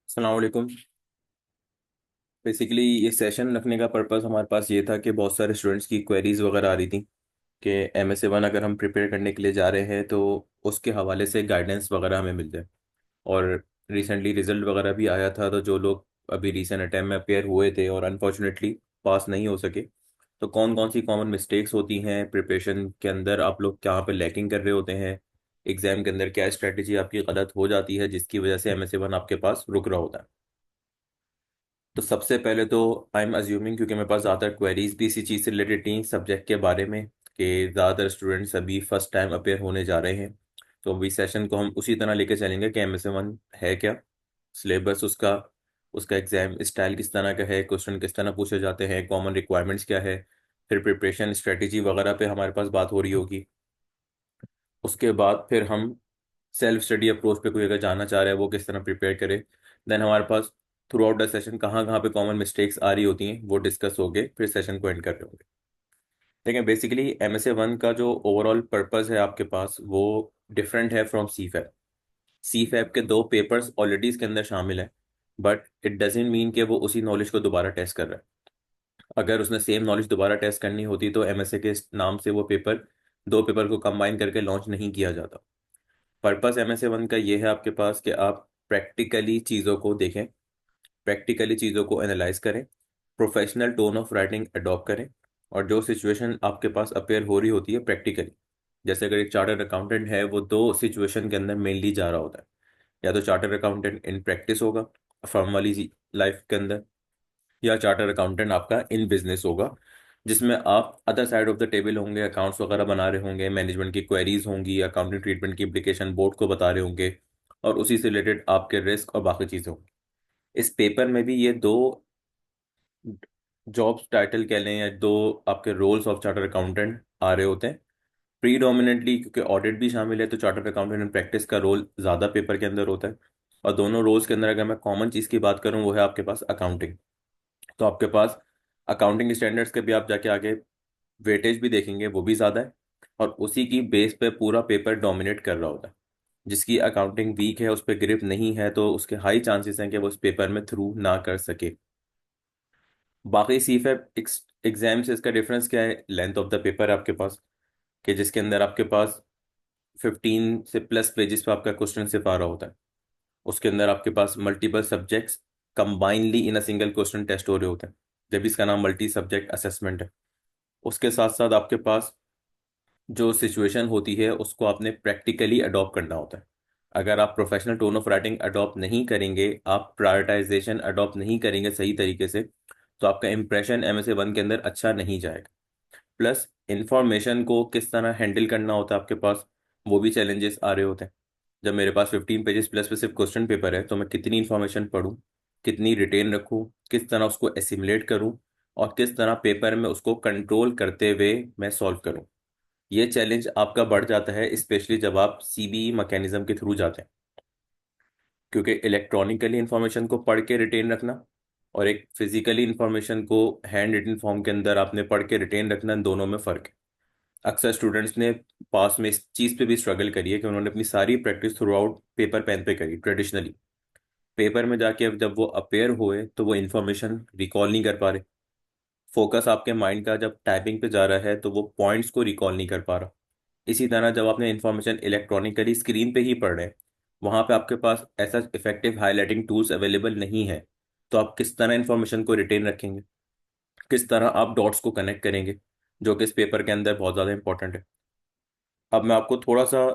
अस्सलाम वालेकुम। बेसिकली ये सेशन रखने का पर्पस हमारे पास ये था कि बहुत सारे स्टूडेंट्स की क्वेरीज वगैरह आ रही थी कि MSA 1 अगर हम प्रिपेयर करने के लिए जा रहे हैं तो उसके हवाले से गाइडेंस वगैरह हमें मिल जाए। और रिसेंटली रिजल्ट वगैरह भी आया था, तो जो लोग अभी रिसेंट अटैम्प्ट में अपेयर हुए थे और अनफॉर्चुनेटली पास नहीं हो सके, तो कौन कौन सी कॉमन मिस्टेक्स होती हैं प्रिपरेशन के अंदर, आप लोग कहाँ पे लैकिंग कर रहे होते हैं, एग्जाम के अंदर क्या स्ट्रेटजी आपकी गलत हो जाती है जिसकी वजह से MSA 1 आपके पास रुक रहा होता है। तो सबसे पहले तो आई एम अज्यूमिंग, क्योंकि मेरे पास ज़्यादातर क्वेरीज भी इसी चीज़ से रिलेटेड थी सब्जेक्ट के बारे में, कि ज़्यादातर स्टूडेंट्स अभी फर्स्ट टाइम अपेयर होने जा रहे हैं। तो अभी सेशन को हम उसी तरह लेके चलेंगे कि MSA 1 है क्या, सिलेबस उसका, उसका एग्जाम स्टाइल किस तरह का है, क्वेश्चन किस तरह पूछे जाते हैं, कॉमन रिक्वायरमेंट्स क्या है, फिर प्रिपरेशन स्ट्रेटेजी वगैरह पे हमारे पास बात हो रही होगी। उसके बाद फिर हम सेल्फ स्टडी अप्रोच पे कोई अगर जाना चाह रहा है वो किस तरह प्रिपेयर करे। देन हमारे pass through out the session कहाँ कहाँ पे कॉमन मिस्टेक्स आ रही होती हैं वो डिस्कस हो गए, फिर सेशन को एंड कर रहे होंगे। देखिए बेसिकली MSA 1 का जो ओवरऑल पर्पस है आपके पास वो डिफरेंट है फ्रॉम सी फैप के दो पेपर्स ऑलरेडी इसके अंदर शामिल है, बट इट डजेंट मीन कि वो उसी नॉलेज को दोबारा टेस्ट कर रहा है। अगर उसने सेम नॉलेज दोबारा टेस्ट करनी होती तो MSA के नाम से वो पेपर, दो पेपर को कंबाइन करके लॉन्च नहीं किया जाता। पर्पस MSA 1 का ये है आपके पास कि आप प्रैक्टिकली चीज़ों को देखें, प्रैक्टिकली चीज़ों को एनालाइज करें, professional tone of writing adopt करें, और जो सिचुएशन आपके पास अपेयर हो रही होती है प्रैक्टिकली, जैसे अगर एक चार्टर्ड अकाउंटेंट है वो दो सिचुएशन के अंदर मेनली जा रहा होता है। या तो चार्टर्ड अकाउंटेंट इन प्रैक्टिस होगा फर्म वाली लाइफ के अंदर, या चार्टर्ड अकाउंटेंट आपका इन बिजनेस होगा जिसमें आप other side of the table होंगे, अकाउंट्स वगैरह बना रहे होंगे, मैनेजमेंट की क्वेरीज होंगी, अकाउंटिंग ट्रीटमेंट की इम्प्लीकेशन बोर्ड को बता रहे होंगे, और उसी से रिलेटेड आपके रिस्क और बाकी चीज़ें होंगी। इस पेपर में भी ये दो जॉब्स टाइटल कह लें या दो आपके रोल्स ऑफ चार्टर्ड अकाउंटेंट आ रहे होते हैं प्रीडोमिनेंटली, क्योंकि ऑडिट भी शामिल है तो चार्टर्ड अकाउंटेंट इन प्रैक्टिस का रोल ज़्यादा पेपर के अंदर होता है। और दोनों रोल्स के अंदर अगर मैं कॉमन चीज़ की बात करूँ वो है आपके पास अकाउंटिंग। तो आपके पास अकाउंटिंग स्टैंडर्ड्स के भी आप जाके आगे वेटेज भी देखेंगे वो भी ज़्यादा है, और उसी की बेस पे पूरा पेपर डोमिनेट कर रहा होता है। जिसकी अकाउंटिंग वीक है, उस पर ग्रिप नहीं है, तो उसके हाई चांसेस हैं कि वो उस पेपर में थ्रू ना कर सके। बाकी CFAP एग्जाम से इसका डिफरेंस क्या है, लेंथ ऑफ द पेपर है आपके पास, कि जिसके अंदर आपके पास 15 से प्लस पेजेस पे आपका क्वेश्चन सिर्फ आ रहा होता है। उसके अंदर आपके पास multiple subjects combinely in a single question test हो रहे होते हैं, जब इसका नाम मल्टी सब्जेक्ट असेसमेंट है। उसके साथ साथ आपके पास जो सिचुएशन होती है उसको आपने प्रैक्टिकली अडॉप्ट करना होता है। अगर आप professional tone of writing adopt नहीं करेंगे, आप प्रायोरिटाइजेशन अडॉप्ट नहीं करेंगे सही तरीके से, तो आपका इंप्रेशन MSA 1 के अंदर अच्छा नहीं जाएगा। प्लस इंफॉर्मेशन को किस तरह हैंडल करना होता है आपके पास, वो भी चैलेंजेस आ रहे होते हैं। जब मेरे पास 15 पेजेस प्लस पे सिर्फ क्वेश्चन पेपर है तो मैं कितनी इंफॉर्मेशन पढूं, कितनी रिटेन रखूं, किस तरह उसको एसिमुलेट करूं, और किस तरह पेपर में उसको कंट्रोल करते हुए मैं सॉल्व करूं। ये चैलेंज आपका बढ़ जाता है स्पेशली जब आप CBE मैकेनिज्म के थ्रू जाते हैं, क्योंकि इलेक्ट्रॉनिकली इंफॉर्मेशन को पढ़ के रिटेन रखना और एक फिजिकली इंफॉर्मेशन को हैंड रिटन फॉर्म के अंदर आपने पढ़ के रिटेन रखना, इन दोनों में फ़र्क है। अक्सर स्टूडेंट्स ने पास में इस चीज़ पे भी स्ट्रगल करी है कि उन्होंने अपनी सारी practice throughout paper pen पे करी ट्रेडिशनली। पेपर में जाके अब जब वो अपेयर हुए तो वो इन्फॉर्मेशन रिकॉल नहीं कर पा रहे। फोकस आपके माइंड का जब टाइपिंग पे जा रहा है तो वो पॉइंट्स को रिकॉल नहीं कर पा रहा। इसी तरह जब आपने इन्फॉर्मेशन इलेक्ट्रॉनिकली स्क्रीन पे ही पढ़ रहे हैं, वहां पे आपके पास ऐसा इफेक्टिव हाईलाइटिंग टूल्स अवेलेबल नहीं है, तो आप किस तरह इन्फॉर्मेशन को रिटेन रखेंगे, किस तरह आप डॉट्स को कनेक्ट करेंगे, जो कि इस पेपर के अंदर बहुत ज़्यादा इंपॉर्टेंट है। अब मैं आपको थोड़ा सा,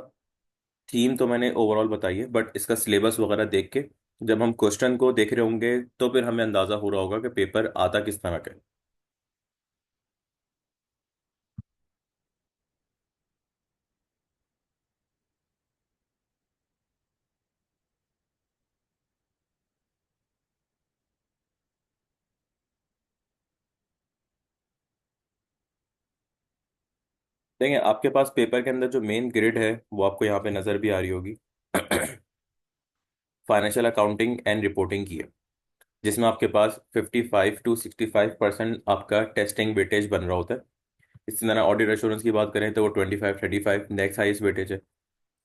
थीम तो मैंने ओवरऑल बताई है, बट इसका सिलेबस वगैरह देख के जब हम क्वेश्चन को देख रहे होंगे तो फिर हमें अंदाज़ा हो रहा होगा कि पेपर आता किस तरह का है। देखिए आपके पास पेपर के अंदर जो मेन ग्रिड है वो आपको यहाँ पे नज़र भी आ रही होगी। फाइनेंशियल अकाउंटिंग एंड रिपोर्टिंग की है, जिसमें आपके पास 55 to 65% आपका टेस्टिंग वेटेज बन रहा होता है। इसी तरह ऑडिट एश्योरेंस की बात करें तो वो 25 35 नेक्स्ट हाईएस्ट वेटेज है।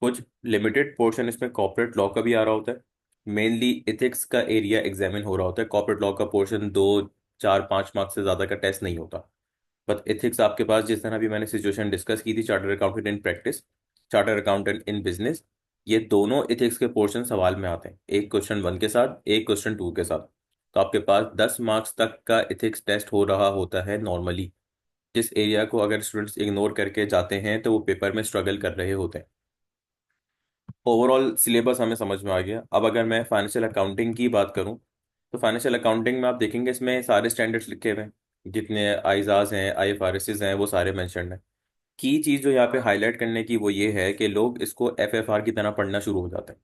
कुछ लिमिटेड पोर्शन इसमें कॉर्पोरेट लॉ का भी आ रहा होता है, मेनली एथिक्स का एरिया एग्जामिन हो रहा होता है। कॉर्पोरेट लॉ का पोर्शन 2 4 5 मार्क्स से ज़्यादा का टेस्ट नहीं होता। बट एथिक्स आपके पास, जिस तरह भी मैंने सिचुएशन डिस्कस की थी, charter accountant in practice, charter accountant in business, ये दोनों एथिक्स के पोर्शन सवाल में आते हैं, एक क्वेश्चन 1 के साथ, एक क्वेश्चन 2 के साथ। तो आपके पास 10 मार्क्स तक का एथिक्स टेस्ट हो रहा होता है नॉर्मली, जिस एरिया को अगर स्टूडेंट्स इग्नोर करके जाते हैं तो वो पेपर में स्ट्रगल कर रहे होते हैं। ओवरऑल सिलेबस हमें समझ में आ गया। अब अगर मैं फाइनेंशियल अकाउंटिंग की बात करूं, तो फाइनेंशियल अकाउंटिंग में आप देखेंगे इसमें सारे स्टैंडर्ड्स लिखे हुए हैं, जितने आईजाज हैं, आईएफआरएस हैं, वो सारे मेंशन्ड हैं। की चीज़ जो यहाँ पे हाईलाइट करने की वो ये है कि लोग इसको एफएफआर की तरह पढ़ना शुरू हो जाते हैं।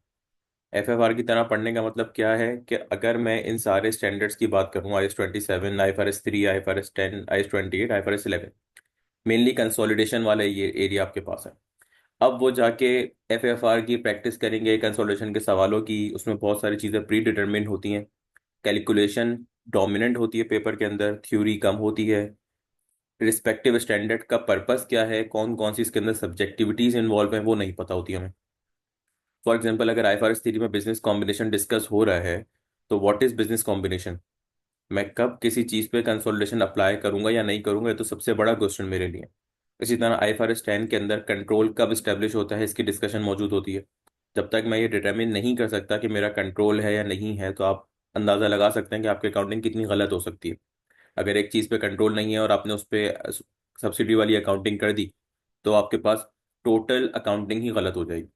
एफएफआर की तरह पढ़ने का मतलब क्या है कि अगर मैं इन सारे स्टैंडर्ड्स की बात करूँ, IS 27, IFRS 3, IFRS 10, IS 28, IFRS 11, mainly consolidation वाला ये एरिया आपके पास है। अब वो जाके एफएफआर की प्रैक्टिस करेंगे, कंसोलिडेशन के सवालों की, उसमें बहुत सारी चीज़ें प्री डिटरमिन होती हैं, कैलकुलेशन डोमिनेंट होती है पेपर के अंदर, थ्योरी कम होती है, रिस्पेक्टिव स्टैंडर्ड का पर्पस क्या है, कौन कौन सी इसके अंदर सब्जेक्टिविटीज इन्वॉल्व हैं, वो नहीं पता होती हमें। फॉर एग्जांपल, अगर IFRS 3 में बिजनेस कॉम्बिनेशन डिस्कस हो रहा है, तो व्हाट इज बिजनेस कॉम्बिनेशन, मैं कब किसी चीज़ पे कंसोलिडेशन अप्लाई करूंगा या नहीं करूंगा, ये तो सबसे बड़ा क्वेश्चन मेरे लिए। इसी तरह IFRS 10 के अंदर कंट्रोल कब स्टेब्लिश होता है, इसकी डिस्कशन मौजूद होती है। जब तक मैं ये डिटरमिन नहीं कर सकता कि मेरा कंट्रोल है या नहीं है, तो आप अंदाज़ा लगा सकते हैं कि आपकी अकाउंटिंग कितनी गलत हो सकती है। अगर एक चीज़ पे कंट्रोल नहीं है और आपने उस पर सब्सिडी वाली अकाउंटिंग कर दी, तो आपके पास टोटल अकाउंटिंग ही गलत हो जाएगी।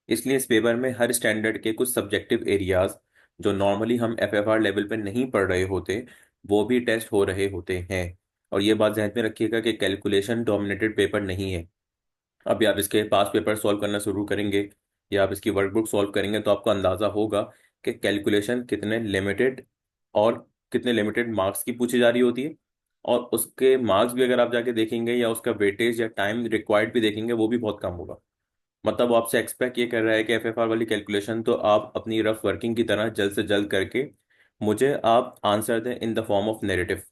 इसलिए इस पेपर में हर स्टैंडर्ड के कुछ सब्जेक्टिव एरियाज जो नॉर्मली हम एफएफआर लेवल पे नहीं पढ़ रहे होते, वो भी टेस्ट हो रहे होते हैं। और ये बात ध्यान में रखिएगा कि कैलकुलेशन डोमिनेटेड पेपर नहीं है। अभी आप इसके पास पेपर सॉल्व करना शुरू करेंगे या आप इसकी वर्कबुक सॉल्व करेंगे, तो आपको अंदाज़ा होगा कि कैलकुलेशन कितने लिमिटेड और कितने लिमिटेड मार्क्स की पूछी जा रही होती है। और उसके मार्क्स भी अगर आप जाके देखेंगे या उसका वेटेज या टाइम रिक्वायर्ड भी देखेंगे, वो भी बहुत कम होगा। मतलब वो आपसे एक्सपेक्ट ये कर रहा है कि एफएफआर वाली कैलकुलेशन तो आप अपनी रफ वर्किंग की तरह जल्द से जल्द करके मुझे आप आंसर दें in the form of narrative.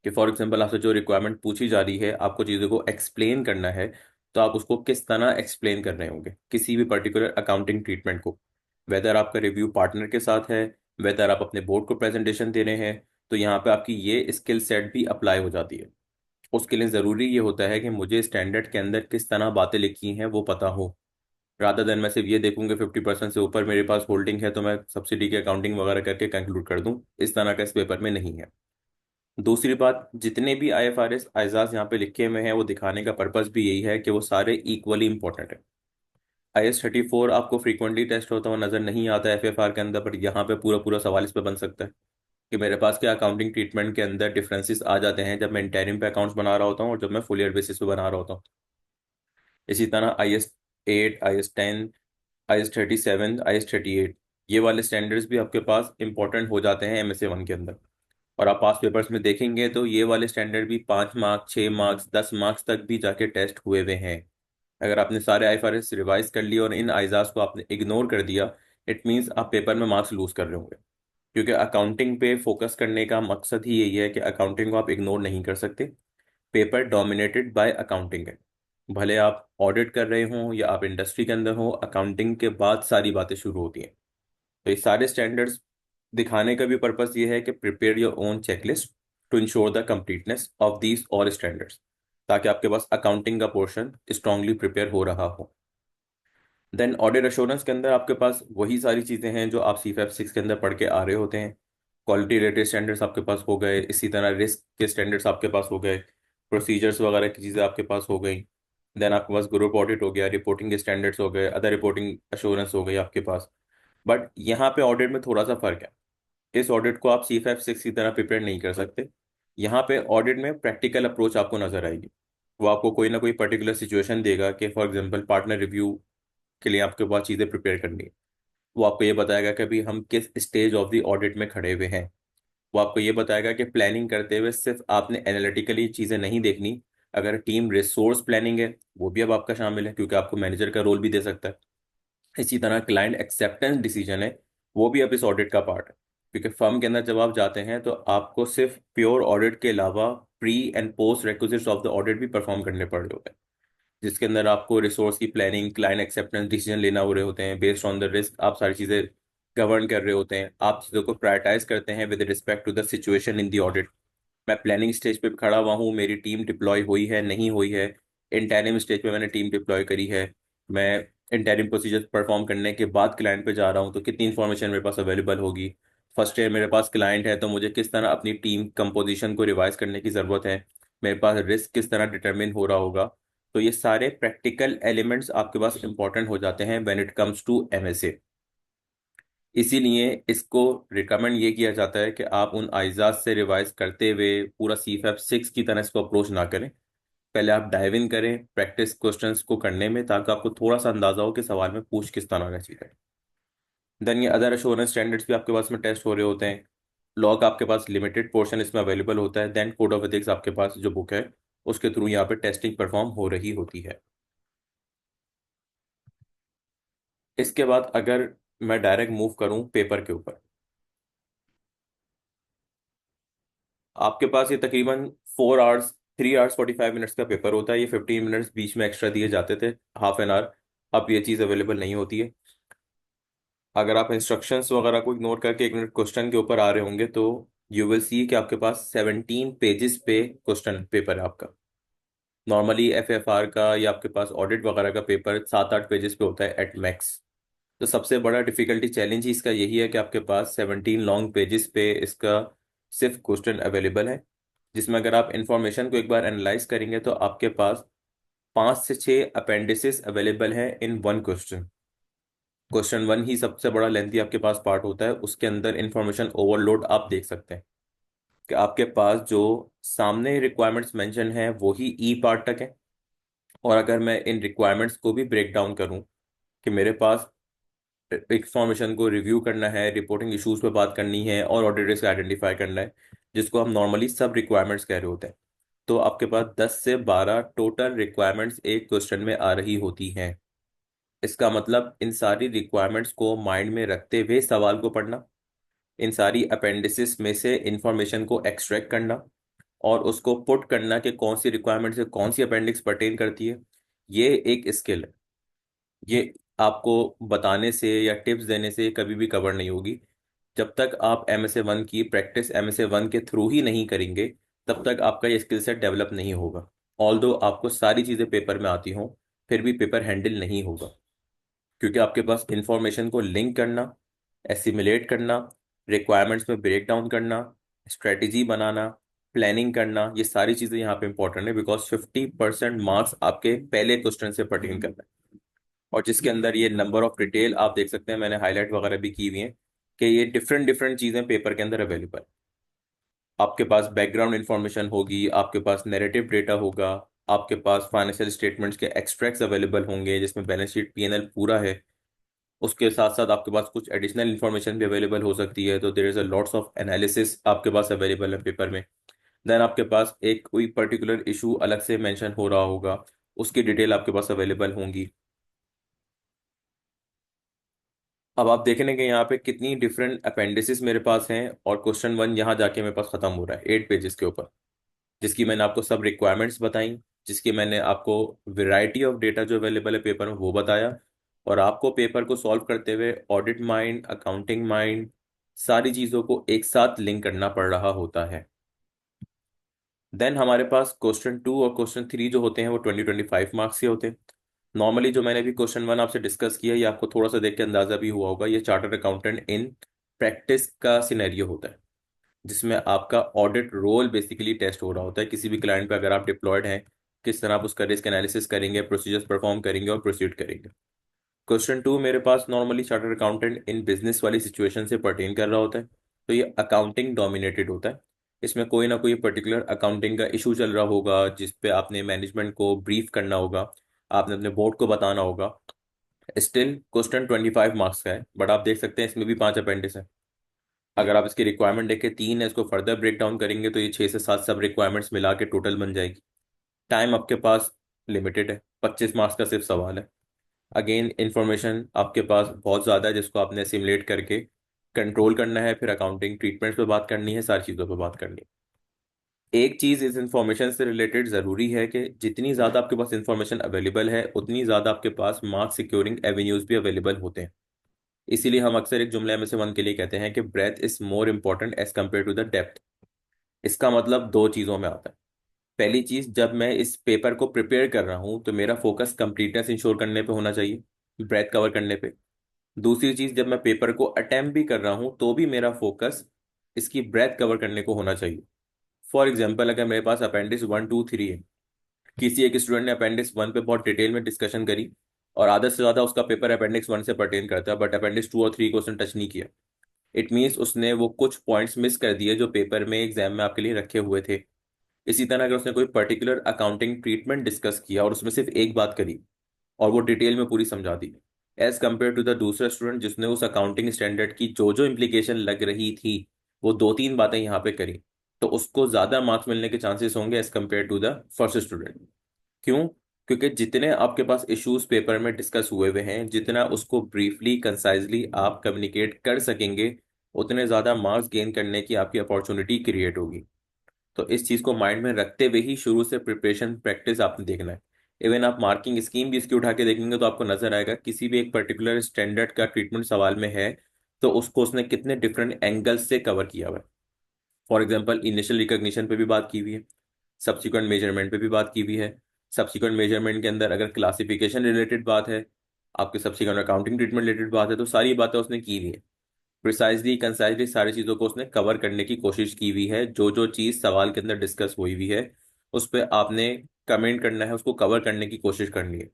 कि फॉर एग्जांपल आपसे जो रिक्वायरमेंट पूछी जा रही है, आपको चीज़ों को एक्सप्लेन करना है, तो आप उसको किस तरह एक्सप्लेन कर रहे होंगे किसी भी पर्टिकुलर अकाउंटिंग ट्रीटमेंट को। वेदर आपका रिव्यू पार्टनर के साथ है, वेदर आप अपने बोर्ड को प्रेजेंटेशन दे रहे हैं, तो यहाँ पे आपकी ये स्किल सेट भी अप्लाई हो जाती है। उसके लिए ज़रूरी ये होता है कि मुझे स्टैंडर्ड के अंदर किस तरह बातें लिखी हैं वो पता हो। रादर देन मैं सिर्फ ये देखूंगा 50% से ऊपर मेरे पास होल्डिंग है तो मैं सब्सिडी की अकाउंटिंग वगैरह करके कंक्लूड कर दूं, इस तरह का इस पेपर में नहीं है। दूसरी बात, जितने भी IFRS आइजाज यहाँ पे लिखे हुए हैं, वो दिखाने का पर्पस भी यही है कि वो सारे इक्वली इंपॉर्टेंट है। IS 34 आपको फ्रीक्वेंटली टेस्ट होता हुआ नजर नहीं आता है एफएफआर के अंदर, पर यहाँ पे पूरा पूरा सवाल इस पे बन सकता है कि मेरे पास क्या अकाउंटिंग ट्रीटमेंट के अंदर डिफरेंसेस आ जाते हैं जब मैं इंटरिम पे अकाउंट्स बना रहा होता हूँ और जब मैं फुल ईयर बेसिस पे बना रहा होता हूँ। इसी तरह IS 8, IS 10, IS 37, IS 38, ये वाले स्टैंडर्ड्स भी आपके पास इंपॉर्टेंट हो जाते हैं MSA 1 के अंदर। और आप पास पेपर्स में देखेंगे तो ये वाले स्टैंडर्ड भी 5 मार्क्स, 6 मार्क्स, 10 मार्क्स तक भी जाके टेस्ट हुए हुए हैं। अगर आपने सारे IFRS रिवाइज कर लिए और इन आइजाज को आपने इग्नोर कर दिया, इट मीन्स आप पेपर में मार्क्स लूज कर रहे होंगे। क्योंकि अकाउंटिंग पे फोकस करने का मकसद ही यही है कि अकाउंटिंग को आप इग्नोर नहीं कर सकते। पेपर डोमिनेटेड बाय अकाउंटिंग है। भले आप ऑडिट कर रहे हों या आप इंडस्ट्री के अंदर हो, अकाउंटिंग के बाद सारी बातें शुरू होती हैं। तो ये सारे स्टैंडर्ड्स दिखाने का भी पर्पस ये है कि prepare your own checklist to ensure the completeness of these और स्टैंडर्ड्स, ताकि आपके पास अकाउंटिंग का पोर्शन स्ट्रांगली प्रिपेयर हो रहा हो। देन ऑडिट एश्योरेंस के अंदर आपके पास वही सारी चीज़ें हैं जो आप CFAP 6 के अंदर पढ़ के आ रहे होते हैं। क्वालिटी रिलेटेड स्टैंडर्ड्स आपके पास हो गए, इसी तरह रिस्क के स्टैंडर्ड्स आपके पास हो गए, प्रोसीजर्स वगैरह की चीज़ें आपके पास हो गई। देन आपके पास ग्रुप ऑडिट हो गया, रिपोर्टिंग के स्टैंडर्ड्स हो गए, अदर रिपोर्टिंग एश्योरेंस हो गई आपके पास। बट यहाँ पे ऑडिट में थोड़ा सा फर्क है। इस ऑडिट को आप CFAP 6 की तरह प्रिपेयर नहीं कर सकते। यहाँ पे ऑडिट में प्रैक्टिकल अप्रोच आपको नजर आएगी। वो आपको कोई ना कोई पर्टिकुलर सिचुएशन देगा कि फॉर एग्जांपल पार्टनर रिव्यू के लिए आपके पास चीज़ें प्रिपेयर करनी है। वो आपको ये बताएगा कि अभी हम किस स्टेज ऑफ द ऑडिट में खड़े हुए हैं। वो आपको ये बताएगा कि प्लानिंग करते हुए सिर्फ आपने एनालिटिकली चीज़ें नहीं देखनी, अगर टीम रिसोर्स प्लानिंग है वो भी अब आपका शामिल है, क्योंकि आपको मैनेजर का रोल भी दे सकता है। इसी तरह क्लाइंट एक्सेप्टेंस डिसीजन है, वो भी अब इस ऑडिट का पार्ट है। क्योंकि फर्म के अंदर जब आप जाते हैं तो आपको सिर्फ प्योर ऑडिट के अलावा pre and post requisites of the audit भी परफॉर्म करने पड़ रहे होते हैं, जिसके अंदर आपको रिसोर्स की प्लानिंग, क्लाइंट एक्सेप्टेंस डिसीजन लेना हो रहे होते हैं, बेस्ड ऑन द रिस्क आप सारी चीज़ें गवर्न कर रहे होते हैं, आप चीज़ों को प्रायोरिटाइज करते हैं with respect to the situation in the audit. मैं प्लानिंग स्टेज पे खड़ा हुआ हूँ, मेरी टीम डिप्लॉय हुई है नहीं हुई है, इंटरिम स्टेज पे मैंने टीम डिप्लॉय करी है, मैं इंटरिम प्रोसीजर परफॉर्म करने के बाद क्लाइंट पे जा रहा हूँ, तो कितनी इन्फॉर्मेशन मेरे पास अवेलेबल होगी। फर्स्ट ईयर मेरे पास क्लाइंट है तो मुझे किस तरह अपनी टीम कंपोजिशन को रिवाइज करने की ज़रूरत है, मेरे पास रिस्क किस तरह डिटरमिन हो रहा होगा। तो ये सारे प्रैक्टिकल एलिमेंट्स आपके पास इंपॉर्टेंट हो जाते हैं when it comes to MSA. इसीलिए इसको रिकमेंड ये किया जाता है कि आप उन आइजाज से रिवाइज करते हुए पूरा CFAP 6 की तरह इसको अप्रोच ना करें। पहले आप डाइव इन करें प्रैक्टिस क्वेश्चंस को करने में, ताकि आपको थोड़ा सा अंदाजा हो कि सवाल में पूछ किस तरह का चीज़ है। देन ये अदर एश्योरेंस स्टैंडर्ड्स भी आपके पास में टेस्ट हो रहे होते हैं। लॉग आपके पास लिमिटेड पोर्शन इसमें अवेलेबल होता है, देन कोड ऑफ एथिक्स आपके पास जो बुक है उसके थ्रू यहाँ पे टेस्टिंग परफॉर्म हो रही होती है। इसके बाद अगर मैं डायरेक्ट मूव करूँ पेपर के ऊपर, आपके पास ये तकरीबन 4 आवर्स 3 आवर्स 45 मिनट्स का पेपर होता है। ये 15 मिनट्स बीच में एक्स्ट्रा दिए जाते थे, हाफ एन आवर। अब ये चीज़ अवेलेबल नहीं होती है। अगर आप इंस्ट्रक्शंस वगैरह को इग्नोर करके 1 मिनट क्वेश्चन के ऊपर आ रहे होंगे तो यू विल सी कि आपके पास 17 पेजेस पे क्वेश्चन पेपर है आपका। नॉर्मली FFR का या आपके पास ऑडिट वगैरह का पेपर 7-8 पेजेस पे होता है एट मैक्स। तो सबसे बड़ा डिफिकल्टी चैलेंज ही इसका यही है कि आपके पास 17 लॉन्ग पेजेस पे इसका सिर्फ क्वेश्चन अवेलेबल है, जिसमें अगर आप इंफॉर्मेशन को एक बार एनालाइज करेंगे तो आपके पास 5 से 6 अपेंडिसेस अवेलेबल है in one question. Question one ही सबसे बड़ा लेंथी आपके पास पार्ट होता है, उसके अंदर इंफॉर्मेशन ओवरलोड आप देख सकते हैं कि आपके पास जो सामने रिक्वायरमेंट्स मेंशन है वो ही ई पार्ट तक है। और अगर मैं इन रिक्वायरमेंट्स को भी ब्रेक डाउन करूं कि मेरे पास इंफॉर्मेशन को रिव्यू करना है, रिपोर्टिंग इश्यूज पे बात करनी है और ऑडिट रिस्क आइडेंटिफाई करना है, जिसको हम नॉर्मली सब रिक्वायरमेंट्स कह रहे होते हैं, तो आपके पास 10 से 12 टोटल रिक्वायरमेंट्स एक क्वेश्चन में आ रही होती हैं। इसका मतलब इन सारी रिक्वायरमेंट्स को माइंड में रखते हुए सवाल को पढ़ना, इन सारी अपेंडिसेस में से इंफॉर्मेशन को एक्सट्रैक्ट करना और उसको पुट करना कि कौन सी रिक्वायरमेंट से कौन सी अपेंडिक्स पर्टेन करती है, ये एक स्किल है। ये आपको बताने से या टिप्स देने से कभी भी कवर नहीं होगी। जब तक आप MSA 1 की प्रैक्टिस MSA 1 के थ्रू ही नहीं करेंगे तब तक आपका ये स्किल सेट डेवलप नहीं होगा। ऑल्दो आपको सारी चीज़ें पेपर में आती हों, फिर भी पेपर हैंडल नहीं होगा, क्योंकि आपके पास इंफॉर्मेशन को लिंक करना, एसिमुलेट करना, रिक्वायरमेंट्स में ब्रेक डाउन करना, स्ट्रेटेजी बनाना, प्लानिंग करना, ये सारी चीज़ें यहाँ पे इंपॉर्टेंट है, बिकॉज 50% मार्क्स आपके पहले क्वेश्चन से पर्टेन करना है। और जिसके अंदर ये नंबर ऑफ डिटेल आप देख सकते हैं, मैंने हाईलाइट वगैरह भी की हुई है कि ये डिफरेंट डिफरेंट चीज़ें पेपर के अंदर अवेलेबल। आपके पास बैकग्राउंड इंफॉर्मेशन होगी, आपके पास नैरेटिव डेटा होगा, आपके पास फाइनेंशियल स्टेटमेंट्स के एक्सट्रैक्ट्स अवेलेबल होंगे जिसमें बैलेंस शीट P&L पूरा है। उसके साथ साथ आपके पास कुछ एडिशनल इन्फॉर्मेशन भी अवेलेबल हो सकती है, तो there is a lots of analysis आपके पास अवेलेबल है पेपर में। देन आपके पास एक कोई पर्टिकुलर इशू अलग से मेंशन हो रहा होगा, उसकी डिटेल आपके पास अवेलेबल होंगी। अब आप देख लें कि यहाँ पे कितनी डिफरेंट अपेंडिसेस मेरे पास हैं और क्वेश्चन वन यहाँ जाके मेरे पास खत्म हो रहा है 8 पेजेस के ऊपर, जिसकी मैंने आपको सब रिक्वायरमेंट्स बताई, जिसकी मैंने आपको वैरायटी ऑफ डेटा जो अवेलेबल है पेपर में वो बताया, और आपको पेपर को सॉल्व करते हुए ऑडिट माइंड, अकाउंटिंग माइंड, सारी चीज़ों को एक साथ लिंक करना पड़ रहा होता है। देन हमारे पास क्वेश्चन 2 और क्वेश्चन 3 जो होते हैं वो 20-25 मार्क्स के होते हैं। नॉर्मली जो मैंने भी क्वेश्चन 1 आपसे डिस्कस किया, ये आपको थोड़ा सा देख के अंदाजा भी हुआ होगा, ये चार्टर्ड अकाउंटेंट इन प्रैक्टिस का सिनेरियो होता है, जिसमें आपका ऑडिट रोल बेसिकली टेस्ट हो रहा होता है। किसी भी क्लाइंट पे अगर आप डिप्लॉयड हैं, किस तरह आप उसका रिस्क एनालिसिस करेंगे, प्रोसीजर्स परफॉर्म करेंगे और प्रोसीड करेंगे। क्वेश्चन 2 मेरे पास normally chartered accountant in business वाली सिचुएशन से पर्टेन कर रहा होता है, तो ये अकाउंटिंग डोमिनेटेड होता है। इसमें कोई ना कोई पर्टिकुलर अकाउंटिंग का इशू चल रहा होगा जिस पे आपने मैनेजमेंट को ब्रीफ करना होगा, आपने अपने बोर्ड को बताना होगा। स्टिल क्वेश्चन 25 मार्क्स का है, बट आप देख सकते हैं इसमें भी 5 अपेंडिक्स है। अगर आप इसकी रिक्वायरमेंट देख के 3 है, इसको फर्दर ब्रेक डाउन करेंगे तो ये 6 से 7 सब रिक्वायरमेंट्स मिला के टोटल बन जाएगी। टाइम आपके पास लिमिटेड है, 25 मार्क्स का सिर्फ सवाल है। अगेन इंफॉर्मेशन आपके पास बहुत ज़्यादा है जिसको आपने सिमुलेट करके कंट्रोल करना है, फिर अकाउंटिंग ट्रीटमेंट्स पे बात करनी है, सारी चीज़ों पे बात करनी है। एक चीज़ इस इंफॉर्मेशन से रिलेटेड ज़रूरी है कि जितनी ज़्यादा आपके पास इंफॉर्मेशन अवेलेबल है उतनी ज़्यादा आपके पास मार्क्स सिक्योरिंग एवेन्यूज़ भी अवेलेबल होते हैं। इसीलिए हम अक्सर एक जुमले में से वन के लिए कहते हैं कि breadth is more important as compare to the depth. इसका मतलब दो चीज़ों में आता है। पहली चीज़, जब मैं इस पेपर को प्रिपेयर कर रहा हूँ तो मेरा फोकस कंप्लीटनेस इंश्योर करने पे होना चाहिए, ब्रेथ कवर करने पे। दूसरी चीज़, जब मैं पेपर को अटेम्प्ट भी कर रहा हूँ तो भी मेरा फोकस इसकी ब्रेथ कवर करने को होना चाहिए। फॉर एग्जाम्पल, अगर मेरे पास अपेंडिक्स 1, 2, 3 है, किसी एक स्टूडेंट ने अपेंडिक्स 1 पे बहुत डिटेल में डिस्कशन करी और आधा से ज़्यादा उसका पेपर अपेंडिक्स 1 से परटेन करता है, बट अपेंडिक्स 2 और 3 को उसने टच नहीं किया। इट मीन्स उसने वो कुछ पॉइंट्स मिस कर दिए जो पेपर में एग्जाम में आपके लिए रखे हुए थे। इसी तरह अगर उसने कोई पर्टिकुलर अकाउंटिंग ट्रीटमेंट डिस्कस किया और उसमें सिर्फ एक बात करी और वो डिटेल में पूरी समझा दी, एज कम्पेयर टू द दूसरा स्टूडेंट जिसने उस अकाउंटिंग स्टैंडर्ड की जो जो इम्प्लीकेशन लग रही थी वो 2, 3 बातें यहाँ पे करी, तो उसको ज्यादा मार्क्स मिलने के चांसेस होंगे as compare to the first student. क्यों? क्योंकि जितने आपके पास इश्यूज पेपर में डिस्कस हुए हुए हैं, जितना उसको ब्रीफली कंसाइजली आप कम्युनिकेट कर सकेंगे, उतने ज्यादा मार्क्स गेन करने की आपकी अपॉर्चुनिटी क्रिएट होगी। तो इस चीज को माइंड में रखते हुए ही शुरू से प्रिपरेशन प्रैक्टिस आपने देखना है। इवन आप मार्किंग स्कीम भी इसकी उठा के देखेंगे तो आपको नजर आएगा किसी भी एक पर्टिकुलर स्टैंडर्ड का ट्रीटमेंट सवाल में है तो उसको उसने कितने डिफरेंट एंगल्स से कवर किया हुआ है। फॉर एग्जाम्पल, इनिशियल रिकॉग्निशन पे भी बात की हुई है, सब्सिक्वेंट मेजरमेंट पे भी बात की हुई है। सब्सिक्वेंट मेजरमेंट के अंदर अगर क्लासिफिकेशन रिलेटेड बात है, आपके सब्सिक्वेंट अकाउंटिंग ट्रीटमेंट रिलेटेड बात है, तो सारी बातें उसने की हुई है। प्रिसाइजली कंसाइजली सारी चीज़ों को उसने कवर करने की कोशिश की हुई है। जो जो चीज़ सवाल के अंदर डिस्कस हुई हुई है उस पर आपने कमेंट करना है, उसको कवर करने की कोशिश करनी है।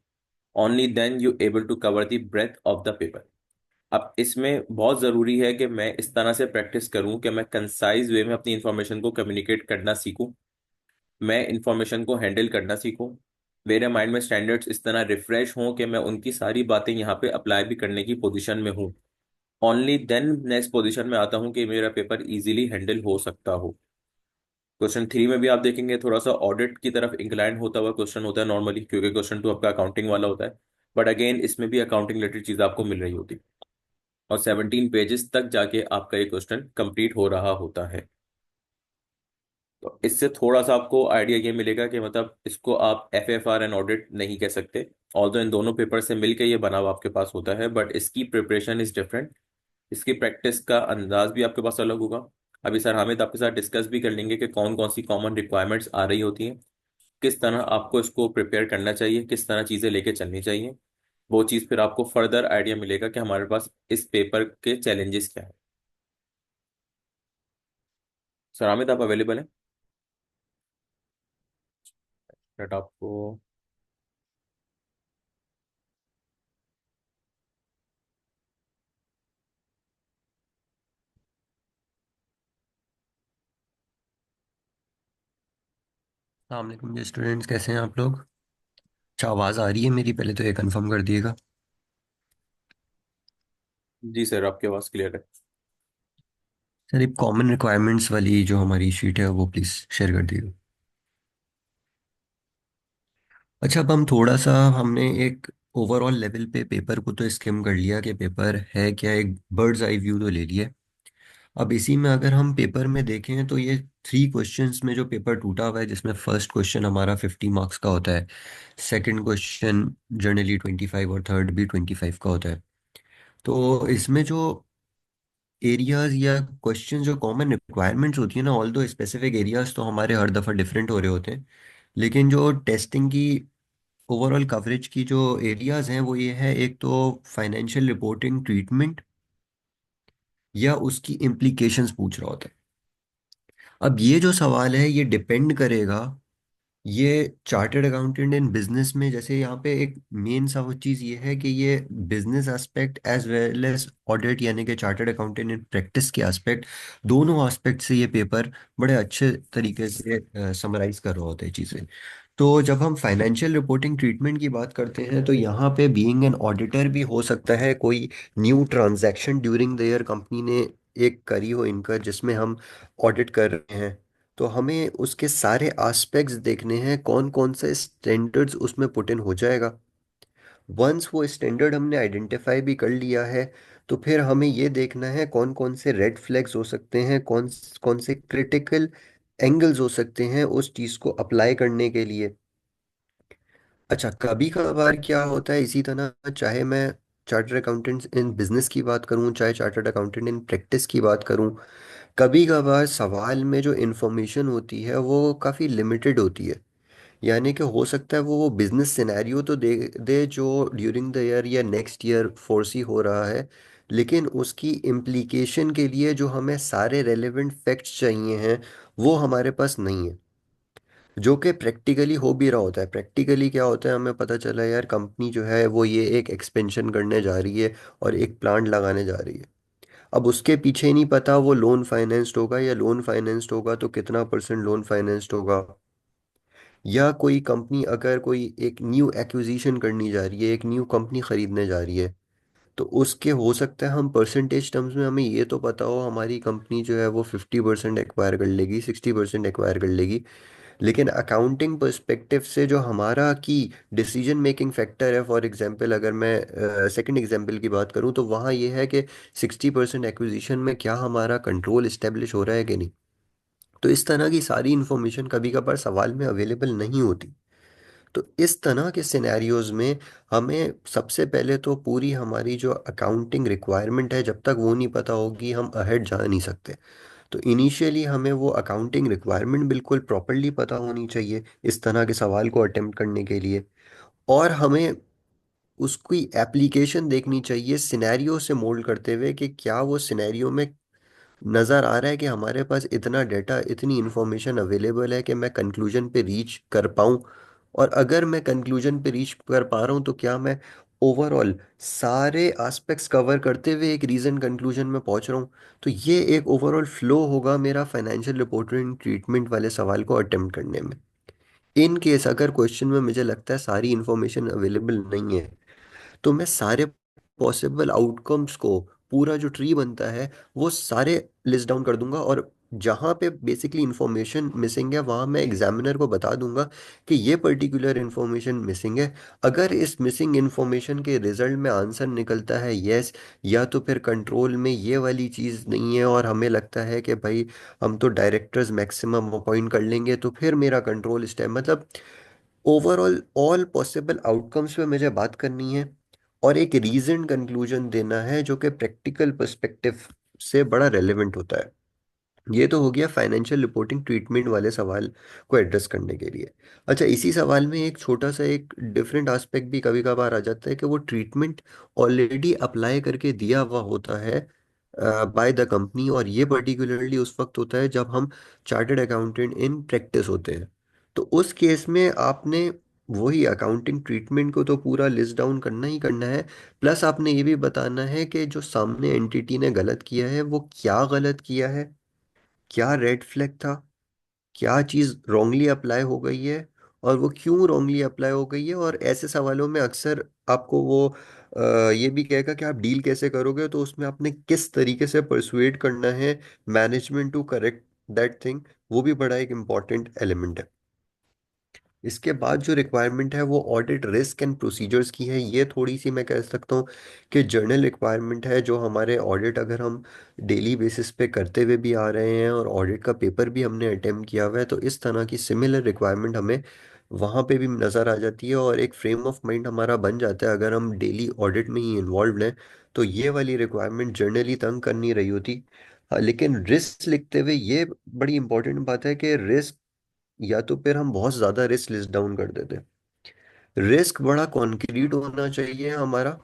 Only then you able to cover the breadth of the paper. अब इसमें बहुत ज़रूरी है कि मैं इस तरह से प्रैक्टिस करूं कि मैं कंसाइज वे में अपनी इंफॉर्मेशन को कम्युनिकेट करना सीखूं, मैं इंफॉर्मेशन को हैंडल करना सीखूं, मेरे माइंड में स्टैंडर्ड्स इस तरह रिफ्रेश हों कि मैं उनकी सारी बातें यहाँ पे अप्लाई भी करने की पोजीशन में हूँ। ओनली देन नेक्स्ट पोजीशन में आता हूँ कि मेरा पेपर इजीली हैंडल हो सकता हो। क्वेश्चन 3 में भी आप देखेंगे थोड़ा सा ऑडिट की तरफ इंक्लाइन होता हुआ क्वेश्चन होता है नॉर्मली, क्योंकि क्वेश्चन 2 आपका अकाउंटिंग वाला होता है। बट अगेन इसमें भी अकाउंटिंग रिलेटेड चीज़ आपको मिल रही होती है और 17 पेजेस तक जाके आपका ये क्वेश्चन कंप्लीट हो रहा होता है। तो इससे थोड़ा सा आपको आइडिया ये मिलेगा कि मतलब इसको आप FFR एंड ऑडिट नहीं कह सकते। ऑल्दो इन दोनों पेपर से मिलकर ये बना हुआ आपके पास होता है, बट इसकी प्रिपरेशन इज डिफरेंट, इसकी प्रैक्टिस का अंदाज भी आपके पास अलग होगा। अभी सर हामिद आपके साथ डिस्कस भी कर लेंगे कि कौन कौन सी कॉमन रिक्वायरमेंट्स आ रही होती हैं, किस तरह आपको इसको प्रिपेयर करना चाहिए, किस तरह चीज़ें लेके चलनी चाहिए। वो चीज़ फिर आपको फर्दर आइडिया मिलेगा कि हमारे पास इस पेपर के चैलेंजेस क्या है। सर हामिद आप अवेलेबल हैं? बट आपको अलैक्म जी स्टूडेंट्स, कैसे हैं आप लोग? अच्छा, आवाज़ आ रही है मेरी? पहले तो ये कंफर्म कर दिएगा। जी सर, आपकी आवाज़ क्लियर है। सर, एक कॉमन रिक्वायरमेंट्स वाली जो हमारी शीट है वो प्लीज़ शेयर कर दीजिए। अच्छा, अब हम थोड़ा सा हमने एक ओवरऑल लेवल पे पेपर को तो स्किम कर लिया कि पेपर है क्या, एक बर्ड्स आई व्यू तो ले लिया। अब इसी में अगर हम पेपर में देखें तो ये 3 क्वेश्चंस में जो पेपर टूटा हुआ है, जिसमें फर्स्ट क्वेश्चन हमारा 50 मार्क्स का होता है, सेकंड क्वेश्चन जनरली 25 और थर्ड भी 25 का होता है। तो इसमें जो एरियाज या क्वेश्चन जो कॉमन रिक्वायरमेंट्स होती है ना, ऑल दो स्पेसिफिक एरियाज तो हमारे हर दफ़ा डिफरेंट हो रहे होते हैं, लेकिन जो टेस्टिंग की ओवरऑल कवरेज की जो एरियाज हैं वो ये है, एक तो फाइनेंशियल रिपोर्टिंग ट्रीटमेंट या उसकी इम्प्लीकेशंस पूछ रहा होता है। अब ये जो सवाल है ये डिपेंड करेगा, ये चार्टर्ड अकाउंटेंट इन बिजनेस में, जैसे यहाँ पे एक मेन सा वो चीज़ ये है कि ये business aspect as well as audit यानी कि चार्टर्ड अकाउंटेंट इन प्रैक्टिस के एस्पेक्ट, दोनों एस्पेक्ट से ये पेपर बड़े अच्छे तरीके से समराइज कर रहा होता है चीज़ें। तो जब हम फाइनेंशियल रिपोर्टिंग ट्रीटमेंट की बात करते हैं तो यहाँ पे बीइंग एन ऑडिटर भी हो सकता है कोई new transaction during the year company ने एक करी हो इनकर, जिसमें हम ऑडिट कर रहे हैं। तो हमें उसके सारे एस्पेक्ट्स देखने हैं, कौन कौन से स्टैंडर्ड्स उसमें पुट इन हो जाएगा। वंस वो स्टैंडर्ड हमने आइडेंटिफाई भी कर लिया है, तो फिर हमें ये देखना है कौन कौन से रेड फ्लैग्स हो सकते हैं, कौन कौन से क्रिटिकल एंगल्स हो सकते हैं उस चीज़ को अप्लाई करने के लिए। अच्छा, कभी कभार क्या होता है इसी तरह, चाहे मैं चार्टर्ड अकाउंटेंट्स इन बिजनेस की बात करूं, चाहे चार्टर्ड अकाउंटेंट इन प्रैक्टिस की बात करूं, कभी कभार सवाल में जो इन्फॉर्मेशन होती है वो काफ़ी लिमिटेड होती है। यानी कि हो सकता है वो बिजनेस सिनेरियो तो दे दे जो ड्यूरिंग द ईयर या नेक्स्ट ईयर फोर्सी हो रहा है, लेकिन उसकी इम्प्लीकेशन के लिए जो हमें सारे रेलेवेंट फैक्ट्स चाहिए हैं वो हमारे पास नहीं है। जो कि प्रैक्टिकली हो भी रहा होता है। प्रैक्टिकली क्या होता है, हमें पता चला यार कंपनी जो है वो ये एक एक्सपेंशन करने जा रही है और एक प्लांट लगाने जा रही है। अब उसके पीछे नहीं पता वो लोन फाइनेंस्ड होगा, या लोन फाइनेंस्ड होगा तो कितना परसेंट लोन फाइनेंस्ड होगा। या कोई कंपनी अगर कोई एक न्यू एक्विजिशन करनी जा रही है, एक न्यू कंपनी खरीदने जा रही है, तो उसके हो सकता है हम परसेंटेज टर्म्स में हमें ये तो पता हो हमारी कंपनी जो है वो 50% एक्वायर कर लेगी, 60% एक्वायर कर लेगी। लेकिन अकाउंटिंग पर्सपेक्टिव से जो हमारा की डिसीजन मेकिंग फैक्टर है, फॉर एग्जांपल अगर मैं सेकंड एग्जांपल की बात करूं तो वहाँ ये है कि 60% एक्विजिशन में क्या हमारा कंट्रोल इस्टेब्लिश हो रहा है कि नहीं। तो इस तरह की सारी इंफॉर्मेशन कभी कभार सवाल में अवेलेबल नहीं होती। तो इस तरह के सिनेरियोज में हमें सबसे पहले तो पूरी हमारी जो अकाउंटिंग रिक्वायरमेंट है, जब तक वो नहीं पता होगी हम अहेड जा नहीं सकते। तो इनिशियली हमें वो अकाउंटिंग रिक्वायरमेंट बिल्कुल प्रॉपरली पता होनी चाहिए इस तरह के सवाल को अटेम्प्ट करने के लिए। और हमें उसकी एप्लीकेशन देखनी चाहिए सिनेरियो से मोल्ड करते हुए कि क्या वो सिनेरियो में नज़र आ रहा है कि हमारे पास इतना डेटा, इतनी इंफॉर्मेशन अवेलेबल है कि मैं कंक्लूजन पे रीच कर पाऊँ। और अगर मैं कंक्लूजन पे रीच कर पा रहा हूँ तो क्या मैं ओवरऑल सारे एस्पेक्ट्स कवर करते हुए एक रीजन कंक्लूजन में पहुंच रहा हूँ। तो ये एक ओवरऑल फ्लो होगा मेरा फाइनेंशियल रिपोर्टिंग ट्रीटमेंट वाले सवाल को अटेम्प्ट करने में। इन केस अगर क्वेश्चन में मुझे लगता है सारी इंफॉर्मेशन अवेलेबल नहीं है, तो मैं सारे पॉसिबल आउटकम्स को, पूरा जो ट्री बनता है वो सारे लिस्ट डाउन कर दूंगा। और जहाँ पे बेसिकली इंफॉर्मेशन मिसिंग है वहाँ मैं एग्जामिनर को बता दूंगा कि ये पर्टिकुलर इंफॉर्मेशन मिसिंग है। अगर इस मिसिंग इंफॉर्मेशन के रिजल्ट में आंसर निकलता है यस, या तो फिर कंट्रोल में ये वाली चीज़ नहीं है और हमें लगता है कि भाई हम तो डायरेक्टर्स मैक्सिमम अपॉइंट कर लेंगे, तो फिर मेरा कंट्रोल स्टेप मतलब ओवरऑल ऑल पॉसिबल आउटकम्स पे मुझे बात करनी है और एक रीजन कंक्लूजन देना है जो कि प्रैक्टिकल पर्सपेक्टिव से बड़ा रेलेवेंट होता है। ये तो हो गया फाइनेंशियल रिपोर्टिंग ट्रीटमेंट वाले सवाल को एड्रेस करने के लिए। अच्छा, इसी सवाल में एक छोटा सा एक डिफरेंट एस्पेक्ट भी कभी कभार आ जाता है कि वो ट्रीटमेंट ऑलरेडी अप्लाई करके दिया हुआ होता है बाय द कंपनी, और ये पर्टिकुलरली उस वक्त होता है जब हम चार्टर्ड अकाउंटेंट इन प्रैक्टिस होते हैं। तो उस केस में आपने वही अकाउंटिंग ट्रीटमेंट को तो पूरा लिस्ट डाउन करना ही करना है। प्लस आपने ये भी बताना है कि जो सामने एंटिटी ने गलत किया है वो क्या गलत किया है, क्या रेड फ्लैग था, क्या चीज़ रॉन्गली अप्लाई हो गई है और वो क्यों रॉन्गली अप्लाई हो गई है। और ऐसे सवालों में अक्सर आपको वो ये भी कहेगा कि आप डील कैसे करोगे, तो उसमें आपने किस तरीके से परसुएड करना है management to correct that thing, वो भी बड़ा एक इम्पॉर्टेंट एलिमेंट है। इसके बाद जो रिक्वायरमेंट है वो ऑडिट रिस्क एंड प्रोसीजर्स की है। ये थोड़ी सी मैं कह सकता हूँ कि जर्नल रिक्वायरमेंट है, जो हमारे ऑडिट अगर हम डेली बेसिस पे करते हुए भी आ रहे हैं और ऑडिट का पेपर भी हमने अटेम्प्ट किया हुआ है, तो इस तरह की सिमिलर रिक्वायरमेंट हमें वहाँ पे भी नज़र आ जाती है और एक फ्रेम ऑफ माइंड हमारा बन जाता है अगर हम डेली ऑडिट में ही इन्वॉल्व हैं। तो ये वाली रिक्वायरमेंट जर्नली तंग कर नहीं रही होती। हाँ, लेकिन रिस्क लिखते हुए ये बड़ी इंपॉर्टेंट बात है कि रिस्क, या तो फिर हम बहुत ज्यादा रिस्क लिस्ट डाउन कर देते हैं। रिस्क बड़ा कॉन्क्रीट होना चाहिए हमारा,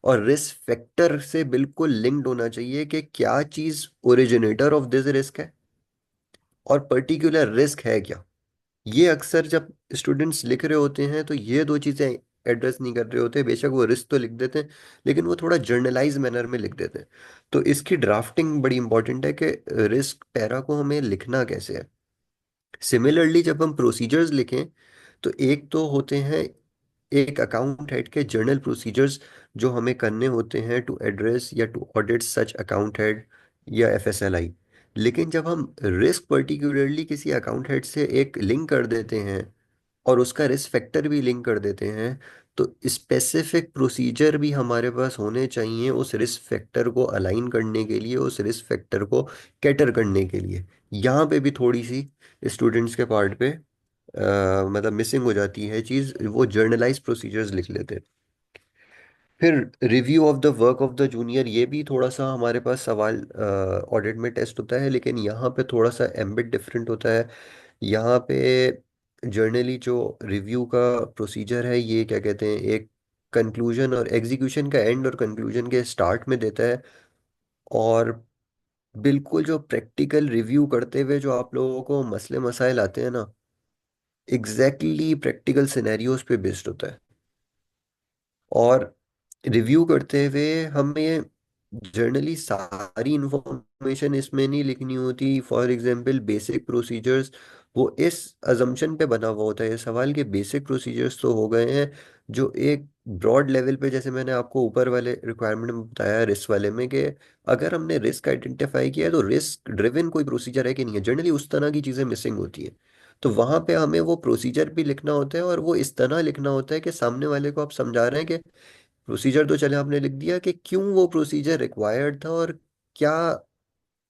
और रिस्क फैक्टर से बिल्कुल लिंक्ड होना चाहिए कि क्या चीज ओरिजिनेटर ऑफ दिस रिस्क है और पर्टिकुलर रिस्क है क्या। ये अक्सर जब स्टूडेंट्स लिख रहे होते हैं तो ये दो चीजें एड्रेस नहीं कर रहे होते। बेशक वो रिस्क तो लिख देते हैं, लेकिन वो थोड़ा जर्नलाइज मैनर में लिख देते हैं। तो इसकी ड्राफ्टिंग बड़ी इंपॉर्टेंट है कि रिस्क पैरा को हमें लिखना कैसे है। सिमिलरली जब हम प्रोसीजर्स लिखें तो एक तो होते हैं एक अकाउंट हेड के जर्नल प्रोसीजर्स जो हमें करने होते हैं टू एड्रेस या to audit such account head या एफएसएलआई। लेकिन जब हम रिस्क पर्टिकुलरली किसी अकाउंट हेड से एक लिंक कर देते हैं और उसका रिस्क फैक्टर भी लिंक कर देते हैं, तो स्पेसिफिक प्रोसीजर भी हमारे पास होने चाहिए उस रिस्क फैक्टर को अलाइन करने के लिए, उस रिस्क फैक्टर को कैटर करने के लिए। यहाँ पे भी थोड़ी सी स्टूडेंट्स के पार्ट पे मतलब मिसिंग हो जाती है चीज़, वो जर्नलाइज प्रोसीजर्स लिख लेते हैं। फिर review of the work of the junior, ये भी थोड़ा सा हमारे पास सवाल ऑडिट में टेस्ट होता है, लेकिन यहाँ पे थोड़ा सा एम्बिट डिफरेंट होता है। यहाँ पे जर्नली जो रिव्यू का प्रोसीजर है, ये क्या कहते हैं, एक कंक्लूजन और एग्जीक्यूशन का एंड और कंक्लूजन के स्टार्ट में देता है। और बिल्कुल जो प्रैक्टिकल रिव्यू करते हुए जो आप लोगों को मसले मसाइल आते हैं ना, एग्जैक्टली प्रैक्टिकल सिनेरियोज पे बेस्ड होता है। और रिव्यू करते हुए हमें जनरली सारी इंफॉर्मेशन इसमें नहीं लिखनी होती। फॉर एग्जांपल बेसिक प्रोसीजर्स, वो इस अजम्पशन पे बना हुआ होता है ये सवाल के बेसिक प्रोसीजर्स तो हो गए हैं, जो एक ब्रॉड लेवल पे, जैसे मैंने आपको ऊपर वाले रिक्वायरमेंट में बताया रिस्क वाले में, कि अगर हमने रिस्क आइडेंटिफाई किया है तो रिस्क ड्रिवन कोई प्रोसीजर है कि नहीं है, जनरली उस तरह की चीज़ें मिसिंग होती हैं। तो वहां पे हमें वो प्रोसीजर भी लिखना होता है, और वो इस तरह लिखना होता है कि सामने वाले को आप समझा रहे हैं कि प्रोसीजर तो चले आपने लिख दिया कि क्यों वो प्रोसीजर रिक्वायर्ड था, और क्या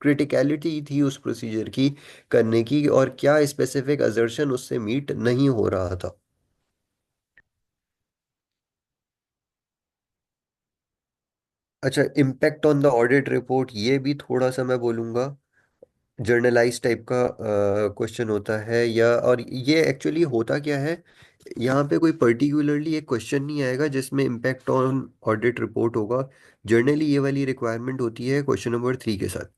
क्रिटिकलिटी थी उस प्रोसीजर की करने की, और क्या स्पेसिफिक असर्शन उससे मीट नहीं हो रहा था। अच्छा, impact on the audit report, ये भी थोड़ा सा मैं बोलूँगा जर्नलाइज टाइप का क्वेश्चन होता है, या और ये एक्चुअली होता क्या है, यहाँ पे कोई पर्टिकुलरली एक क्वेश्चन नहीं आएगा जिसमें इम्पैक्ट ऑन ऑडिट रिपोर्ट होगा। जर्नली ये वाली रिक्वायरमेंट होती है क्वेश्चन नंबर 3 के साथ।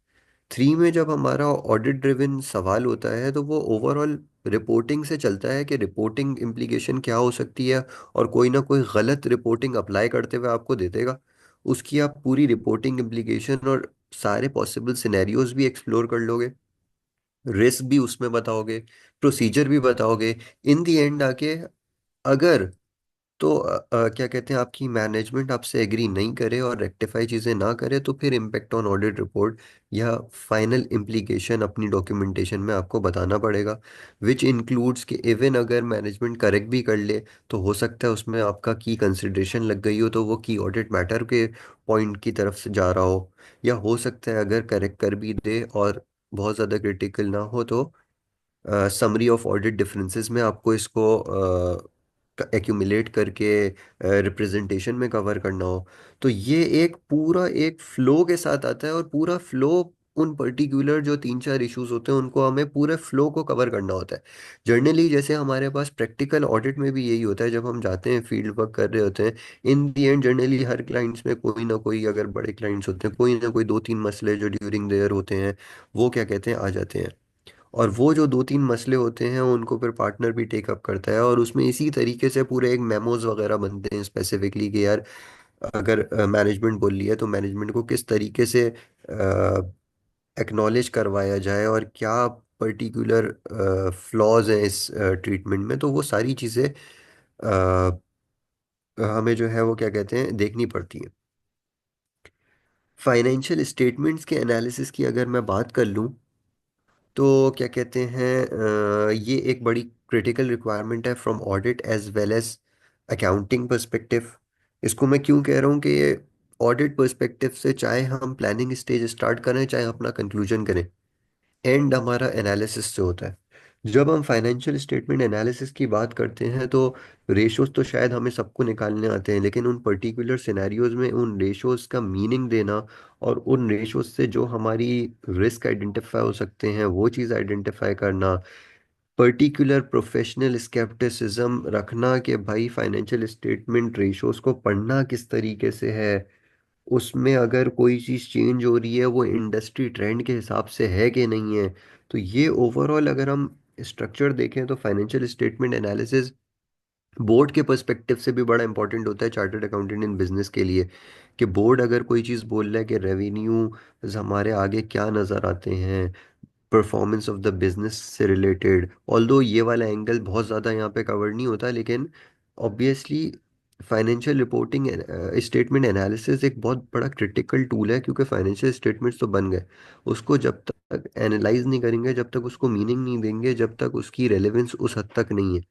3 में जब हमारा ऑडिट ड्रिवन सवाल होता है तो वो ओवरऑल रिपोर्टिंग से चलता है कि रिपोर्टिंग इम्प्लीकेशन क्या हो सकती है, और कोई ना कोई गलत रिपोर्टिंग अप्लाई करते हुए आपको दे देगा। उसकी आप पूरी रिपोर्टिंग इम्प्लीकेशन और सारे पॉसिबल सिनेरियोज भी एक्सप्लोर कर लोगे, रिस्क भी उसमें बताओगे, प्रोसीजर भी बताओगे। इन दी एंड आके अगर तो क्या कहते हैं, आपकी मैनेजमेंट आपसे एग्री नहीं करे और रेक्टिफाई चीज़ें ना करे, तो फिर इम्पेक्ट ऑन ऑडिट रिपोर्ट या फाइनल इम्प्लीकेशन अपनी डॉक्यूमेंटेशन में आपको बताना पड़ेगा। विच इंक्लूड्स कि इवन अगर मैनेजमेंट करेक्ट भी कर ले, तो हो सकता है उसमें आपका की कंसिडरेशन लग गई हो, तो वो की ऑडिट मैटर के पॉइंट की तरफ से जा रहा हो। या हो सकता है अगर करेक्ट कर भी दे और बहुत ज़्यादा क्रिटिकल ना हो, तो समरी ऑफ ऑडिट डिफरेंसेस में आपको इसको एक्यूमुलेट करके रिप्रेजेंटेशन में कवर करना हो। तो ये एक पूरा एक फ्लो के साथ आता है, और पूरा फ्लो उन पर्टिकुलर जो 3 4 इश्यूज होते हैं उनको हमें पूरे फ्लो को कवर करना होता है। जर्नली जैसे हमारे पास प्रैक्टिकल ऑडिट में भी यही होता है, जब हम जाते हैं फील्ड वर्क कर रहे होते हैं, इन दी एंड जनरली हर क्लाइंट्स में कोई ना कोई, अगर बड़े क्लाइंट्स होते हैं, कोई ना कोई 2 3 मसले जो ड्यूरिंग देयर होते हैं, वो क्या कहते हैं आ जाते हैं। और वो जो 2 3 मसले होते हैं उनको फिर पार्टनर भी टेकअप करता है, और उसमें इसी तरीके से पूरे एक मेमोज वगैरह बनते हैं स्पेसिफिकली कि यार अगर मैनेजमेंट बोल रही है तो मैनेजमेंट को किस तरीके से एक्नॉलेज करवाया जाए, और क्या पर्टिकुलर फ्लॉज हैं इस ट्रीटमेंट में, तो वो सारी चीज़ें हमें जो है वो क्या कहते हैं देखनी पड़ती हैं। फाइनेंशियल स्टेटमेंट्स के एनालिसिस की अगर मैं बात कर लूँ, तो क्या कहते हैं, ये एक बड़ी क्रिटिकल रिक्वायरमेंट है from audit as well as accounting perspective. इसको मैं क्यों कह रहा हूँ कि ये ऑडिट पर्सपेक्टिव से, चाहे हम प्लानिंग स्टेज स्टार्ट करें चाहे अपना कंक्लूजन करें, एंड हमारा एनालिसिस से होता है। जब हम फाइनेंशियल स्टेटमेंट एनालिसिस की बात करते हैं तो रेशोज तो शायद हमें सबको निकालने आते हैं, लेकिन उन पर्टिकुलर सिनेरियोज में उन रेशोज का मीनिंग देना, और उन रेशोज से जो हमारी रिस्क आइडेंटिफाई हो सकते हैं वो चीज़ आइडेंटिफाई करना, पर्टिकुलर प्रोफेशनल स्केप्टिसिज्म रखना कि भाई फाइनेंशियल स्टेटमेंट रेशोज को पढ़ना किस तरीके से है, उसमें अगर कोई चीज़ चेंज हो रही है वो इंडस्ट्री ट्रेंड के हिसाब से है कि नहीं है। तो ये ओवरऑल अगर हम स्ट्रक्चर देखें तो फाइनेंशियल स्टेटमेंट एनालिसिस बोर्ड के पर्सपेक्टिव से भी बड़ा इंपॉर्टेंट होता है चार्टर्ड अकाउंटेंट इन बिजनेस के लिए। कि बोर्ड अगर कोई चीज़ बोल रहा है कि रेवेन्यू हमारे आगे क्या नज़र आते हैं, परफॉर्मेंस ऑफ द बिजनेस से रिलेटेड, ऑल्दो ये वाला एंगल बहुत ज़्यादा यहाँ पे कवर नहीं होता, लेकिन obviously financial reporting statement analysis एक बहुत बड़ा क्रिटिकल टूल है, क्योंकि फाइनेंशियल स्टेटमेंट्स तो बन गए, उसको जब तक एनालाइज नहीं करेंगे, जब तक उसको मीनिंग नहीं देंगे, जब तक उसकी रेलेवेंस उस हद तक नहीं है।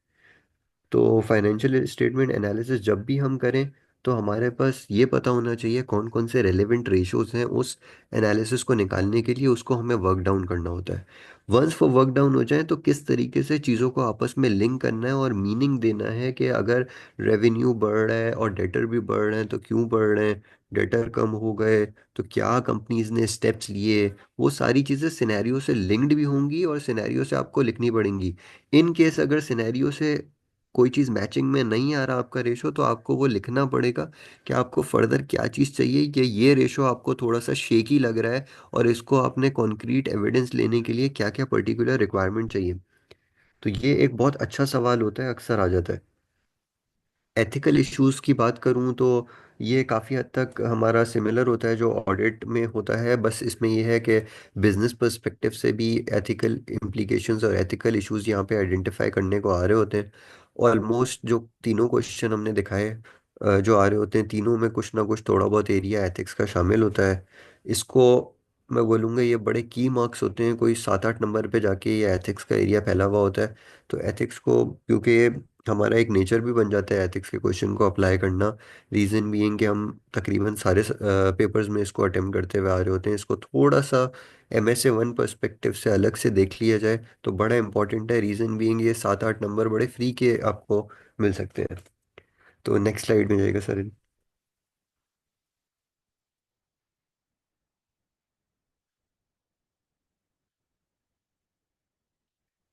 तो फाइनेंशियल स्टेटमेंट एनालिसिस जब भी हम करें, तो हमारे पास ये पता होना चाहिए कौन कौन से रेलेवेंट रेशियोज हैं उस एनालिसिस को निकालने के लिए, उसको हमें वर्क डाउन करना होता है। वंस वो वर्क डाउन हो जाए तो किस तरीके से चीज़ों को आपस में लिंक करना है और मीनिंग देना है कि अगर रेवेन्यू बढ़ रहा है और डेटर भी बढ़ रहे हैं तो क्यों बढ़ रहे हैं, डेटर कम हो गए तो क्या कंपनीज ने स्टेप्स लिए। वो सारी चीज़ें सिनेरियो से लिंक्ड भी होंगी और सिनेरियो से आपको लिखनी पड़ेंगी। इन केस अगर सिनेरियो से कोई चीज़ मैचिंग में नहीं आ रहा आपका रेशो, तो आपको वो लिखना पड़ेगा कि आपको फर्दर क्या चीज़ चाहिए, कि ये रेशो आपको थोड़ा सा शेकी लग रहा है और इसको आपने कॉन्क्रीट एविडेंस लेने के लिए क्या क्या पर्टिकुलर रिक्वायरमेंट चाहिए। तो ये एक बहुत अच्छा सवाल होता है, अक्सर आ जाता है। एथिकल इश्यूज की बात करूं तो ये काफ़ी हद तक हमारा सिमिलर होता है जो ऑडिट में होता है, बस इसमें ये है कि बिजनेस पर्सपेक्टिव से भी एथिकल इम्प्लीकेशंस और एथिकल इश्यूज यहाँ पे आइडेंटिफाई करने को आ रहे होते हैं। ऑलमोस्ट जो तीनों क्वेश्चन हमने दिखाए जो आ रहे होते हैं, तीनों में कुछ ना कुछ थोड़ा बहुत एरिया एथिक्स का शामिल होता है। इसको मैं बोलूँगा ये बड़े की मार्क्स होते हैं, कोई 7-8 नंबर पे जाके ये एथिक्स का एरिया फैला हुआ होता है। तो एथिक्स को, क्योंकि ये हमारा एक नेचर भी बन जाता है एथिक्स के क्वेश्चन को अप्लाई करना, रीज़न बीइंग कि हम तकरीबन सारे पेपर्स में इसको अटेम्प्ट करते हुए आ रहे होते हैं, इसको थोड़ा सा MSA 1 पर्सपेक्टिव से अलग से देख लिया जाए तो बड़ा इंपॉर्टेंट है। रीज़न बीइंग ये 7-8 नंबर बड़े फ्री के आपको मिल सकते हैं। तो नेक्स्ट स्लाइड में जाएगा सर।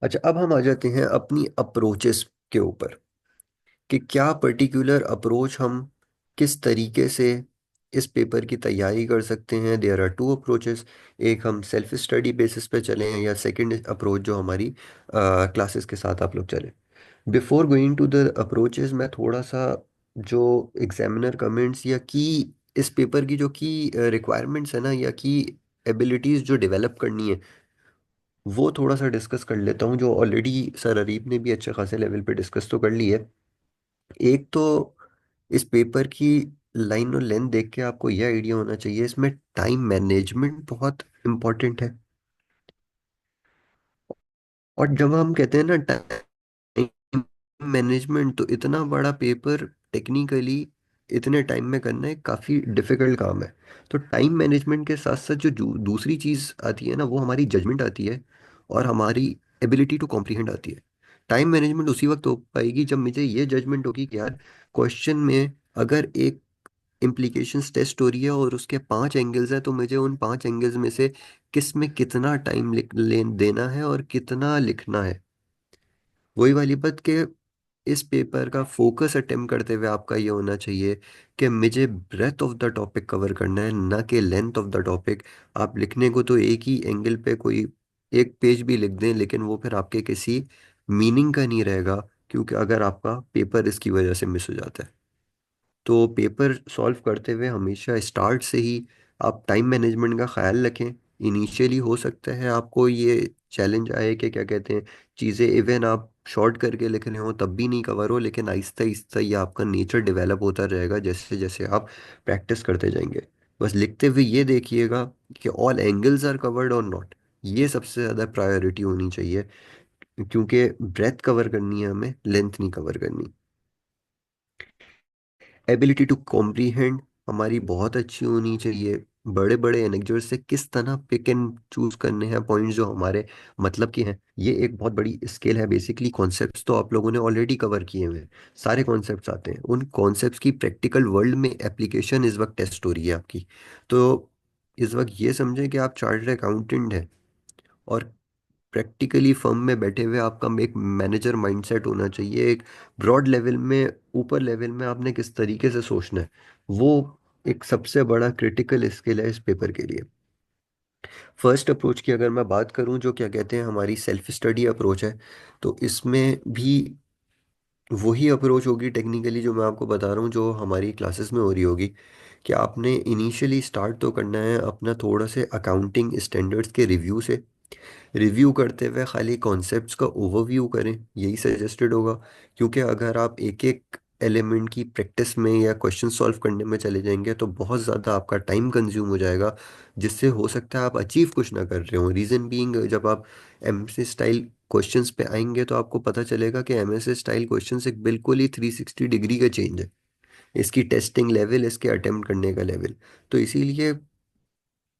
अच्छा, अब हम आ जाते हैं अपनी अप्रोचेस के ऊपर, कि क्या पर्टिकुलर अप्रोच हम किस तरीके से इस पेपर की तैयारी कर सकते हैं। देयर आर टू अप्रोचेस, एक हम सेल्फ स्टडी बेसिस पे चलें या सेकंड अप्रोच जो हमारी क्लासेस के साथ आप लोग चलें। Before going to the approaches, मैं थोड़ा सा जो एग्जामिनर कमेंट्स या की इस पेपर की जो की रिक्वायरमेंट्स है ना, या की एबिलिटीज जो डेवलप करनी है, वो थोड़ा सा डिस्कस कर लेता हूँ, जो ऑलरेडी सर अरीब ने भी अच्छे खासे लेवल पे डिस्कस तो कर ली है। एक तो इस पेपर की लाइन और लेंथ देख के आपको यह आइडिया होना चाहिए, इसमें टाइम मैनेजमेंट बहुत इंपॉर्टेंट है। और जब हम कहते हैं ना टाइम मैनेजमेंट, तो इतना बड़ा पेपर टेक्निकली इतने टाइम में करना एक काफ़ी डिफिकल्ट काम है। तो टाइम मैनेजमेंट के साथ साथ जो दूसरी चीज़ आती है ना, वो हमारी जजमेंट आती है और हमारी एबिलिटी टू कॉम्प्रिहेंड आती है। टाइम मैनेजमेंट उसी वक्त हो पाएगी जब मुझे ये जजमेंट होगी कि यार क्वेश्चन में अगर एक इम्प्लीकेशंस टेस्ट हो रही है और उसके 5 एंगल्स हैं, तो मुझे उन 5 एंगल्स में से किस में कितना टाइम ले देना है और कितना लिखना है। वही वाली बात कि इस पेपर का फोकस अटेम्प्ट करते हुए आपका ये होना चाहिए कि मुझे breadth of the topic cover करना है, ना कि लेंथ ऑफ द टॉपिक। आप लिखने को तो एक ही एंगल पे कोई एक पेज भी लिख दें, लेकिन वो फिर आपके किसी मीनिंग का नहीं रहेगा, क्योंकि अगर आपका पेपर इसकी वजह से मिस हो जाता है। तो पेपर सॉल्व करते हुए हमेशा स्टार्ट से ही आप टाइम मैनेजमेंट का ख्याल रखें। इनिशियली हो सकता है आपको ये चैलेंज आए कि क्या कहते हैं, चीज़ें इवन आप शॉर्ट करके लिख रहे हो तब भी नहीं कवर हो, लेकिन आहिस्ता आहिस्ता ये आपका नेचर डेवलप होता रहेगा जैसे जैसे आप प्रैक्टिस करते जाएंगे। बस लिखते हुए ये देखिएगा कि ऑल एंगल्स आर कवर्ड और नॉट, ये सबसे ज़्यादा प्रायोरिटी होनी चाहिए, क्योंकि ब्रेथ कवर करनी है हमें, लेंथ नहीं कवर करनी। एबिलिटी टू कॉम्प्रीहेंड हमारी बहुत अच्छी होनी चाहिए। बड़े बड़े एनेक्डोट से किस तरह पिक एंड चूज करने हैं पॉइंट्स जो हमारे मतलब के हैं, ये एक बहुत बड़ी स्किल है। बेसिकली कॉन्सेप्ट्स तो आप लोगों ने ऑलरेडी कवर किए हुए हैं, सारे कॉन्सेप्ट्स आते हैं, उन कॉन्सेप्ट्स की प्रैक्टिकल वर्ल्ड में एप्लीकेशन इस वक्त टेस्ट हो रही है आपकी। तो इस वक्त ये समझें कि आप चार्टर्ड अकाउंटेंट हैं और प्रैक्टिकली फर्म में बैठे हुए आपका एक मैनेजर माइंडसेट होना चाहिए। एक ब्रॉड लेवल में, ऊपर लेवल में आपने किस तरीके से सोचना है, वो एक सबसे बड़ा क्रिटिकल स्किल है इस पेपर के लिए। फर्स्ट अप्रोच की अगर मैं बात करूं, जो क्या कहते हैं हमारी सेल्फ स्टडी अप्रोच है, तो इसमें भी वही अप्रोच होगी टेक्निकली जो मैं आपको बता रहा हूँ, जो हमारी क्लासेस में हो रही होगी। कि आपने इनिशियली स्टार्ट तो करना है अपना थोड़ा से अकाउंटिंग स्टैंडर्ड्स के रिव्यू से। रिव्यू करते हुए खाली कॉन्सेप्ट्स का ओवरव्यू करें, यही सजेस्टेड होगा। क्योंकि अगर आप एक एक एलिमेंट की प्रैक्टिस में या क्वेश्चन सॉल्व करने में चले जाएंगे तो बहुत ज़्यादा आपका टाइम कंज्यूम हो जाएगा, जिससे हो सकता है आप अचीव कुछ ना कर रहे हो। रीज़न बीइंग, जब आप एमएसए स्टाइल क्वेश्चंस पे आएंगे तो आपको पता चलेगा कि एमएसए स्टाइल क्वेश्चंस एक बिल्कुल ही 360 डिग्री का चेंज है। इसकी टेस्टिंग लेवल, इसके अटेम्प्ट करने का लेवल। तो इसीलिए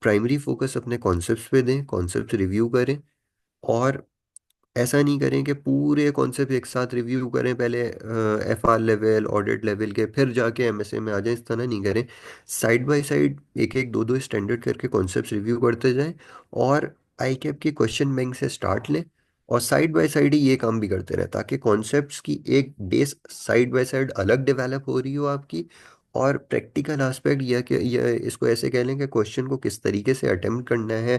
प्राइमरी फोकस अपने कॉन्सेप्ट्स पे दें, कॉन्सेप्ट रिव्यू करें। और ऐसा नहीं करें कि पूरे कॉन्सेप्ट एक साथ रिव्यू करें, पहले एफआर लेवल, ऑडिट लेवल के, फिर जाके एमएसए में आ जाएं। इस तरह नहीं करें। साइड बाय साइड एक एक दो दो स्टैंडर्ड करके कॉन्सेप्ट रिव्यू करते जाएं। और आई कैप की क्वेश्चन बैंक से स्टार्ट लें, और साइड बाय साइड ही ये काम भी करते रहें, ताकि कॉन्सेप्ट्स की एक बेस साइड बाय साइड अलग डेवलप हो रही हो आपकी। और प्रैक्टिकल एस्पेक्ट यह कि यह इसको ऐसे कह लें कि क्वेश्चन को किस तरीके से अटेम्प्ट करना है,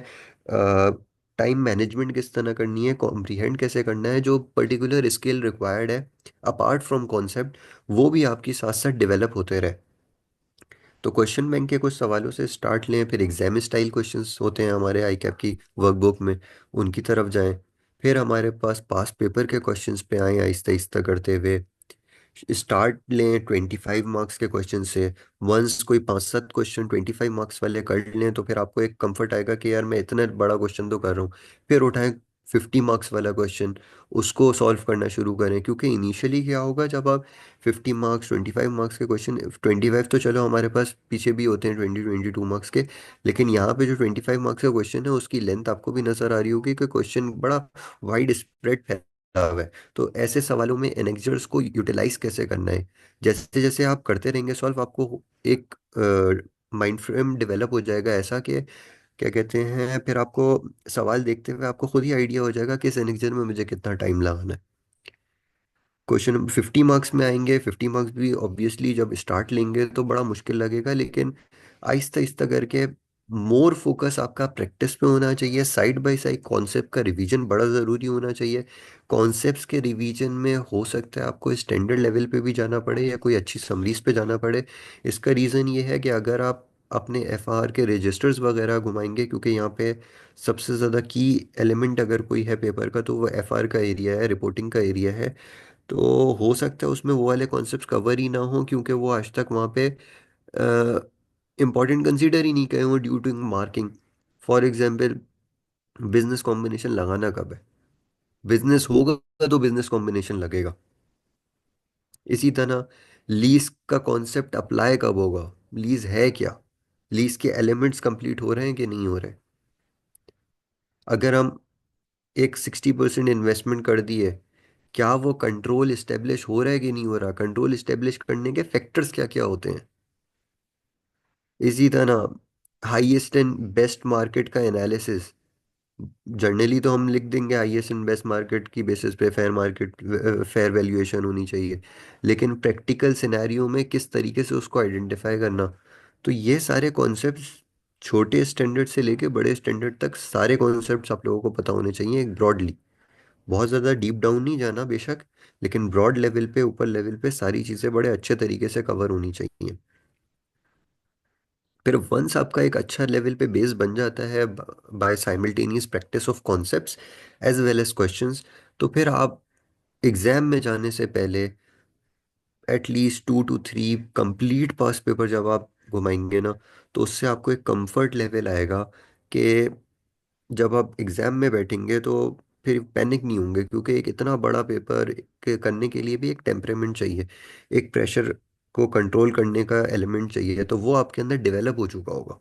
टाइम मैनेजमेंट किस तरह करनी है, कॉम्प्रिहेंड कैसे करना है, जो पर्टिकुलर स्किल रिक्वायर्ड है अपार्ट फ्रॉम कॉन्सेप्ट, वो भी आपकी साथ साथ डेवलप होते रहे। तो क्वेश्चन बैंक के कुछ सवालों से स्टार्ट लें, फिर एग्जाम स्टाइल क्वेश्चंस होते हैं हमारे आई कैप की वर्कबुक में, उनकी तरफ जाएं। फिर हमारे पास पास पेपर के क्वेश्चंस पे आए आहिस्ता आहिस्ता करते हुए। स्टार्ट लें 25 मार्क्स के क्वेश्चन से। वंस कोई 5-7 क्वेश्चन 25 मार्क्स वाले कर लें तो फिर आपको एक कंफर्ट आएगा कि यार मैं इतना बड़ा क्वेश्चन तो कर रहा हूँ। फिर उठाएं 50 मार्क्स वाला क्वेश्चन, उसको सॉल्व करना शुरू करें। क्योंकि इनिशियली क्या होगा, जब आप 50 मार्क्स 25 मार्क्स के क्वेश्चन, 25 तो चलो हमारे पास पीछे भी होते हैं 20-22 मार्क्स के, लेकिन यहाँ पे जो 25 मार्क्स का क्वेश्चन है उसकी लेंथ आपको भी नजर आ रही होगी कि क्वेश्चन बड़ा वाइड स्प्रेड फैला हुआ है। तो ऐसे सवालों में एनेक्जर्स को यूटिलाइज कैसे करना है, जैसे जैसे आप करते रहेंगे सॉल्व, आपको एक माइंड फ्रेम डेवलप हो जाएगा ऐसा कि क्या कहते हैं, फिर आपको सवाल देखते हुए आपको खुद ही आइडिया हो जाएगा कि इस एनेक्जर में मुझे कितना टाइम लगाना है। क्वेश्चन 50 मार्क्स में आएंगे, 50 मार्क्स भी ऑब्वियसली जब स्टार्ट लेंगे तो बड़ा मुश्किल लगेगा, लेकिन आहिस्ता आहिस्ता करके मोर फोकस आपका प्रैक्टिस पे होना चाहिए। साइड बाय साइड कॉन्सेप्ट का रिवीजन बड़ा ज़रूरी होना चाहिए। कॉन्सेप्ट्स के रिवीजन में हो सकता है आपको स्टैंडर्ड लेवल पे भी जाना पड़े या कोई अच्छी समरीज पे जाना पड़े। इसका रीज़न ये है कि अगर आप अपने एफआर के रजिस्टर्स वगैरह घुमाएंगे, क्योंकि यहाँ पे सबसे ज़्यादा की एलिमेंट अगर कोई है पेपर का तो वो एफआर का एरिया है, रिपोर्टिंग का एरिया है। तो हो सकता है उसमें वो वाले कॉन्सेप्ट्स कवर ही ना हो, क्योंकि वो आज तक वहाँ पे इम्पोर्टेंट कंसीडर ही नहीं किए हों due to marking. For example, business combination लगाना कब है? बिजनेस होगा तो बिजनेस कॉम्बिनेशन लगेगा। इसी तरह लीज का कॉन्सेप्ट अप्लाई कब होगा? लीज है क्या? लीज के एलिमेंट्स कंप्लीट हो रहे हैं कि नहीं हो रहे? अगर हम एक 60% इन्वेस्टमेंट कर दिए, क्या वो कंट्रोल इस्टेब्लिश हो रहा है कि नहीं हो रहा? कंट्रोल इस्टेब्लिश करने के फैक्टर्स क्या क्या होते हैं? इसी तरह हाईएस्ट एंड बेस्ट मार्केट का एनालिसिस। जर्नली तो हम लिख देंगे हाईएस्ट एंड बेस्ट मार्केट की बेसिस पे फेयर मार्केट, फेयर वैल्यूएशन होनी चाहिए, लेकिन प्रैक्टिकल सिनेरियो में किस तरीके से उसको आइडेंटिफाई करना। तो ये सारे कॉन्सेप्ट्स, छोटे स्टैंडर्ड से लेके बड़े स्टैंडर्ड तक सारे कॉन्सेप्ट्स आप लोगों को पता होने चाहिए ब्रॉडली। बहुत ज़्यादा डीप डाउन नहीं जाना बेशक, लेकिन ब्रॉड लेवल पे, ऊपर लेवल पे सारी चीज़ें बड़े अच्छे तरीके से कवर होनी चाहिए। फिर वंस आपका एक अच्छा लेवल पे बेस बन जाता है by simultaneous practice of concepts as well as questions, तो फिर आप एग्जाम में जाने से पहले at least 2 to 3 complete past paper जब आप घुमाएंगे ना, तो उससे आपको एक कंफर्ट लेवल आएगा कि जब आप एग्जाम में बैठेंगे तो फिर पैनिक नहीं होंगे, क्योंकि एक इतना बड़ा पेपर के करने के लिए भी एक टेम्परेमेंट चाहिए, एक प्रेशर को कंट्रोल करने का एलिमेंट चाहिए, तो वो आपके अंदर डेवलप हो चुका होगा।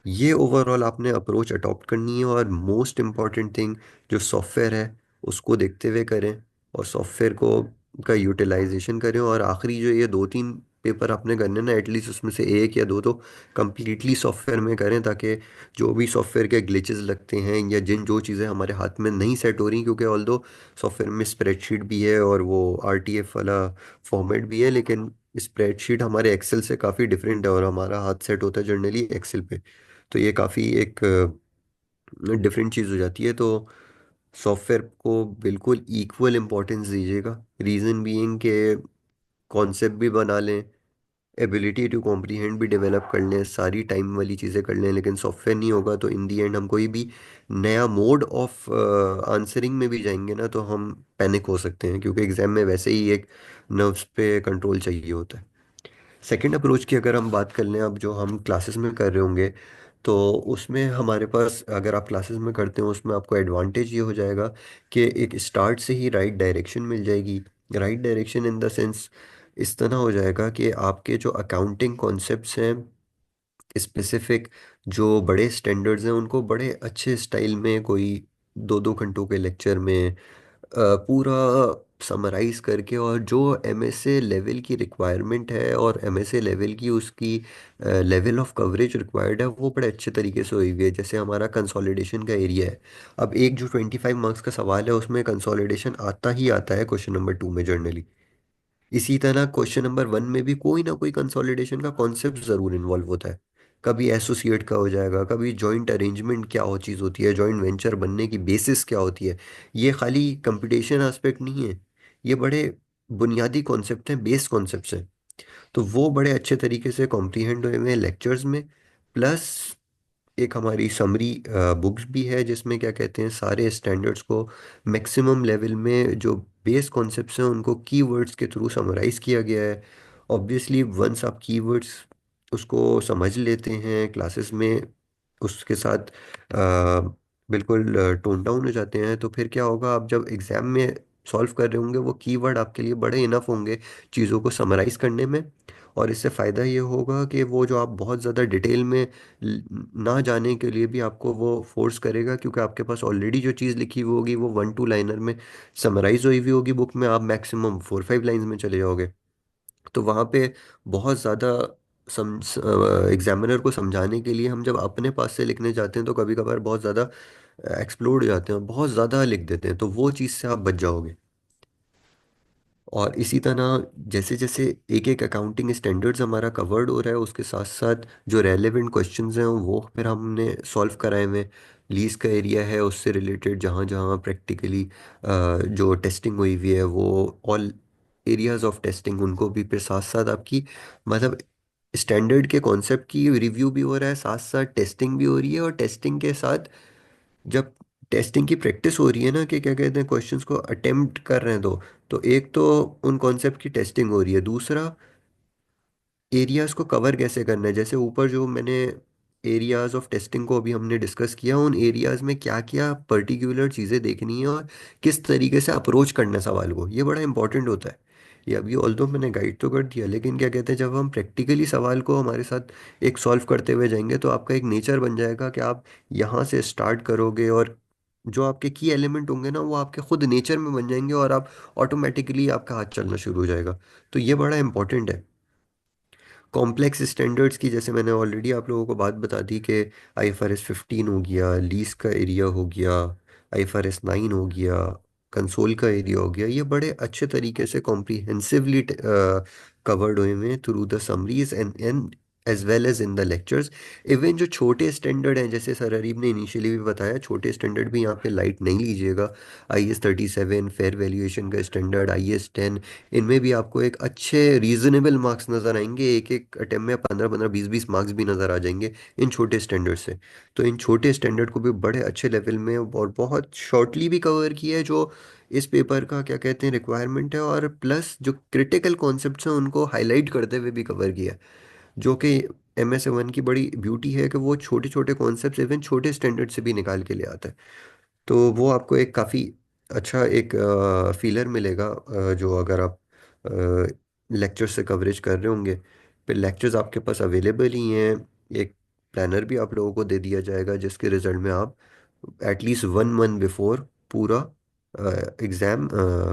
ये ओवरऑल आपने अप्रोच अडॉप्ट करनी है। और मोस्ट इम्पॉर्टेंट थिंग, जो सॉफ्टवेयर है उसको देखते हुए करें, और सॉफ्टवेयर को का यूटिलाइजेशन करें। और आखिरी जो ये 2-3 पेपर आपने करने ना, एटलीस्ट उसमें से एक या दो तो कम्प्लीटली सॉफ्टवेयर में करें, ताकि जो भी सॉफ्टवेयर के ग्लिचेस लगते हैं या जिन जो चीज़ें हमारे हाथ में नहीं सेट हो रही, क्योंकि ऑल्दो सॉफ्टवेयर में स्प्रेडशीट भी है और वो आरटीएफ वाला फॉर्मेट भी है, लेकिन स्प्रेडशीट हमारे एक्सेल से काफ़ी डिफरेंट है और हमारा हाथ सेट होता है जनरली एक्सेल पे। तो ये काफ़ी एक डिफरेंट चीज़ हो जाती है। तो सॉफ्टवेयर को बिल्कुल इक्वल इम्पोर्टेंस दीजिएगा। रीज़न बीइंग के कॉन्सेप्ट भी बना लें, एबिलिटी टू कॉम्प्रीहेंड भी डेवलप कर लें, सारी टाइम वाली चीज़ें कर लें, लेकिन सॉफ्टवेयर नहीं होगा तो इन दी एंड हम कोई भी नया मोड ऑफ आंसरिंग में भी जाएंगे ना तो हम पैनिक हो सकते हैं, क्योंकि एग्जाम में वैसे ही एक नर्व्स पे कंट्रोल चाहिए होता है। सेकंड अप्रोच की अगर हम बात कर लें, अब जो हम क्लासेस में कर रहे होंगे, तो उसमें हमारे पास, अगर आप क्लासेस में करते हो उसमें आपको एडवांटेज ये हो जाएगा कि एक स्टार्ट से ही राइट डायरेक्शन मिल जाएगी। Right direction in the sense, इस तरह हो जाएगा कि आपके जो अकाउंटिंग कॉन्सेप्ट्स हैं स्पेसिफिक, जो बड़े स्टैंडर्ड्स हैं उनको बड़े अच्छे स्टाइल में कोई 2-2 घंटों के लेक्चर में पूरा समराइज करके, और जो एमएसए लेवल की रिक्वायरमेंट है और एमएसए लेवल की उसकी लेवल ऑफ कवरेज रिक्वायर्ड है वो बड़े अच्छे तरीके से हुई हुई है। जैसे हमारा कंसोलिडेशन का एरिया है, अब एक जो 25 मार्क्स का सवाल है उसमें कंसोलिडेशन आता ही आता है क्वेश्चन नंबर 2 में जनरली। इसी तरह क्वेश्चन नंबर 1 में भी कोई ना कोई कंसोलिडेशन का कॉन्सेप्ट जरूर इन्वॉल्व होता है। कभी एसोसिएट का हो जाएगा, कभी जॉइंट अरेंजमेंट क्या हो चीज़ होती है, जॉइंट वेंचर बनने की बेसिस क्या होती है। ये खाली कंपटीशन एस्पेक्ट नहीं है, ये बड़े बुनियादी कॉन्सेप्ट हैं, बेस कॉन्सेप्ट्स हैं। तो वो बड़े अच्छे तरीके से कॉम्प्रीहेंड हुए हुए हैं लेक्चर्स में। प्लस एक हमारी समरी बुक्स भी है जिसमें क्या कहते हैं सारे स्टैंडर्ड्स को मैक्सिमम लेवल में जो बेस कॉन्सेप्ट्स हैं उनको कीवर्ड्स के थ्रू समराइज किया गया है। ऑब्वियसली वंस आप कीवर्ड्स उसको समझ लेते हैं क्लासेस में, उसके साथ बिल्कुल टोन डाउन हो जाते हैं, तो फिर क्या होगा, आप जब एग्जाम में सॉल्व कर रहे होंगे वो कीवर्ड आपके लिए बड़े इनफ होंगे चीज़ों को समराइज करने में। और इससे फ़ायदा ये होगा कि वो जो आप बहुत ज़्यादा डिटेल में ना जाने के लिए भी आपको वो फोर्स करेगा, क्योंकि आपके पास ऑलरेडी जो चीज़ लिखी हुई होगी वो 1-2 लाइनर में समराइज हुई हुई होगी बुक में, आप मैक्सिमम 4-5 लाइंस में चले जाओगे। तो वहाँ पे बहुत ज़्यादा सम एग्जामिनर को समझाने के लिए हम जब अपने पास से लिखने जाते हैं तो कभी कभार बहुत ज़्यादा एक्सप्लोड हो जाते हैं, बहुत ज़्यादा लिख देते हैं, तो वो चीज़ से आप बच जाओगे। और इसी तरह जैसे जैसे एक एक अकाउंटिंग स्टैंडर्ड्स हमारा कवर्ड हो रहा है उसके साथ साथ जो रेलेवेंट क्वेश्चंस हैं वो फिर हमने सॉल्व कराए हुए हैं। लीज का एरिया है उससे रिलेटेड जहाँ जहाँ प्रैक्टिकली जो टेस्टिंग हुई हुई है वो ऑल एरियाज ऑफ टेस्टिंग उनको भी फिर साथ साथ आपकी मतलब स्टैंडर्ड के कॉन्सेप्ट की रिव्यू भी हो रहा है, साथ साथ टेस्टिंग भी हो रही है। और टेस्टिंग के साथ जब टेस्टिंग की प्रैक्टिस हो रही है ना कि क्या कहते हैं क्वेश्चंस को अटेम्प्ट कर रहे हैं, तो एक तो उन कॉन्सेप्ट की टेस्टिंग हो रही है, दूसरा एरियाज को कवर कैसे करना है। जैसे ऊपर जो मैंने एरियाज ऑफ टेस्टिंग को अभी हमने डिस्कस किया, उन एरियाज में क्या क्या पर्टिकुलर चीज़ें देखनी है और किस तरीके से अप्रोच करना है सवाल को, ये बड़ा इंपॉर्टेंट होता है। ये अभी ऑल्दो मैंने गाइड तो कर दिया, लेकिन क्या कहते हैं जब हम प्रैक्टिकली सवाल को हमारे साथ एक सॉल्व करते हुए जाएंगे तो आपका एक नेचर बन जाएगा कि आप यहाँ से स्टार्ट करोगे, और जो आपके की एलिमेंट होंगे ना वो आपके खुद नेचर में बन जाएंगे और आप ऑटोमेटिकली आपका हाथ चलना शुरू हो जाएगा। तो ये बड़ा इंपॉर्टेंट है। कॉम्प्लेक्स स्टैंडर्ड्स की जैसे मैंने ऑलरेडी आप लोगों को बात बता दी कि IFRS 15 हो गया, लीज का एरिया हो गया, IFRS 9 हो गया, कंसोल का एरिया हो गया, ये बड़े अच्छे तरीके से कॉम्प्रिहेंसिवली कवर्ड हुए हैं through the summaries and as well as in the lectures. Even जो छोटे स्टैंडर्ड हैं जैसे सर अरीब ने इनिशियली भी बताया, छोटे स्टैंडर्ड भी यहाँ पे लाइट नहीं लीजिएगा। IS 37 फेयर वैल्यूएशन का स्टैंडर्ड, IS 10, इनमें भी आपको एक अच्छे रीजनेबल मार्क्स नज़र आएंगे, एक एक अटेम्प्ट में 15-15 20-20 मार्क्स भी नज़र आ जाएंगे इन छोटे स्टैंडर्ड से। तो इन छोटे स्टैंडर्ड को भी बड़े अच्छे लेवल में और बहुत शॉर्टली भी कवर किया है, जो इस पेपर का क्या कहते हैं रिक्वायरमेंट है, और प्लस जो क्रिटिकल कॉन्सेप्ट्स हैं उनको हाईलाइट करते हुए भी कवर किया है, जो कि MS1 की बड़ी ब्यूटी है कि वो छोटे छोटे कॉन्सेप्ट्स इवन छोटे स्टैंडर्ड से भी निकाल के ले आता है। तो वो आपको एक काफ़ी अच्छा एक फीलर मिलेगा, जो अगर आप लेक्चर से कवरेज कर रहे होंगे। फिर लेक्चर्स आपके पास अवेलेबल ही हैं, एक प्लानर भी आप लोगों को दे दिया जाएगा जिसके रिजल्ट में आप एटलीस्ट 1 मंथ बिफोर पूरा एग्ज़ाम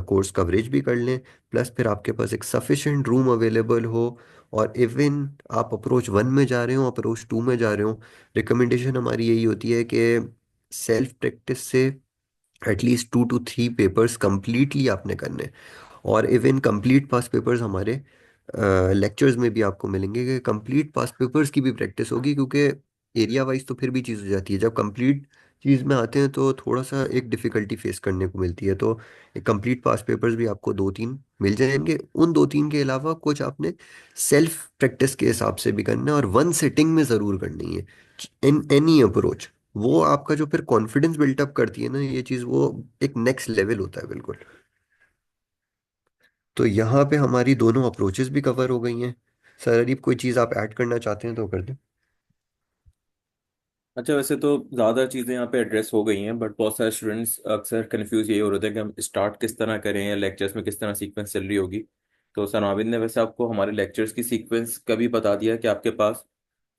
कोर्स कवरेज भी कर लें। प्लस फिर आपके पास एक सफिशेंट रूम अवेलेबल हो, और इवन आप अप्रोच 1 में जा रहे हो अप्रोच 2 में जा रहे हो, रिकमेंडेशन हमारी यही होती है कि सेल्फ प्रैक्टिस से एटलीस्ट 2 to 3 पेपर्स कंप्लीटली आपने करने हैं। और इवन कंप्लीट पास पेपर्स हमारे लेक्चर्स में भी आपको मिलेंगे कि कंप्लीट पास पेपर्स की भी प्रैक्टिस होगी, क्योंकि एरिया वाइज तो फिर भी चीज़ हो जाती है, जब कंप्लीट चीज़ में आते हैं तो थोड़ा सा एक डिफ़िकल्टी फेस करने को मिलती है। तो एक कंप्लीट पास पेपर्स भी आपको 2-3 मिल जाएंगे, उन 2-3 के अलावा कुछ आपने सेल्फ प्रैक्टिस के हिसाब से भी करना है, और वन सिटिंग में ज़रूर करनी है इन एनी अप्रोच। वो आपका जो फिर कॉन्फिडेंस बिल्टअप करती है ना ये चीज़, वो एक नेक्स्ट लेवल होता है बिल्कुल। तो यहाँ पे हमारी दोनों अप्रोचेस भी कवर हो गई हैं। सर अरीब कोई चीज़ आप ऐड करना चाहते हैं तो कर दें। अच्छा, वैसे तो ज़्यादा चीज़ें यहाँ पे एड्रेस हो गई हैं, बट बहुत सारे स्टूडेंट्स अक्सर कंफ्यूज यही हो रहे थे कि हम स्टार्ट किस तरह करें या लेक्चर्स में किस तरह सीक्वेंस चल रही होगी। तो सनाविद ने वैसे आपको हमारे लेक्चर्स की सीक्वेंस का भी बता दिया कि आपके पास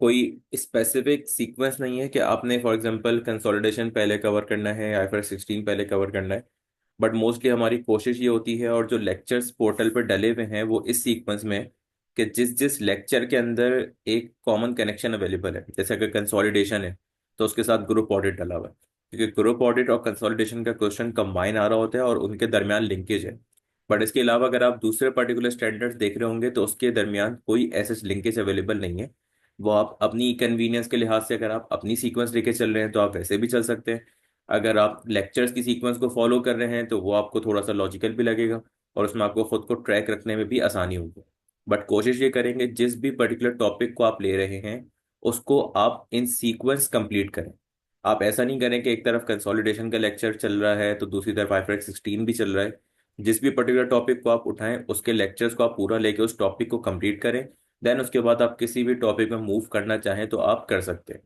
कोई स्पेसिफिक सीक्वेंस नहीं है कि आपने फॉर एग्जांपल कंसोलिडेशन पहले कवर करना है, आईफरएस 16 पहले कवर करना है। बट मोस्टली हमारी कोशिश ये होती है, और जो लेक्चर्स पोर्टल पर डले हुए हैं वो इस सीक्वेंस में है कि जिस जिस लेक्चर के अंदर एक कॉमन कनेक्शन अवेलेबल है, जैसे अगर कंसोलिडेशन है तो उसके साथ ग्रुप ऑडिट डला हुआ है, क्योंकि ग्रुप ऑडिट और कंसोलिडेशन का क्वेश्चन कंबाइन आ रहा होता है और उनके दरमियान लिंकेज है। बट इसके अलावा अगर आप दूसरे पर्टिकुलर स्टैंडर्ड्स देख रहे होंगे तो उसके दरमियान कोई ऐसे लिंकेज अवेलेबल नहीं है। वो आप अपनी कन्वीनियंस के लिहाज से, अगर आप अपनी सीक्वेंस लेके चल रहे हैं तो आप वैसे भी चल सकते हैं। अगर आप लेक्चर्स की सीक्वेंस को फॉलो कर रहे हैं तो वो आपको थोड़ा सा लॉजिकल भी लगेगा, और उसमें आपको खुद को ट्रैक रखने में भी आसानी होगी। बट कोशिश ये करेंगे जिस भी पर्टिकुलर टॉपिक को आप ले रहे हैं उसको आप इन सीक्वेंस कंप्लीट करें। आप ऐसा नहीं करें कि एक तरफ कंसोलिडेशन का लेक्चर चल रहा है तो दूसरी तरफ IFRS 16 भी चल रहा है। जिस भी पर्टिकुलर टॉपिक को आप उठाएं उसके लेक्चर्स को आप पूरा लेके उस टॉपिक को कंप्लीट करें। देन उसके बाद आप किसी भी टॉपिक में मूव करना चाहें तो आप कर सकते हैं।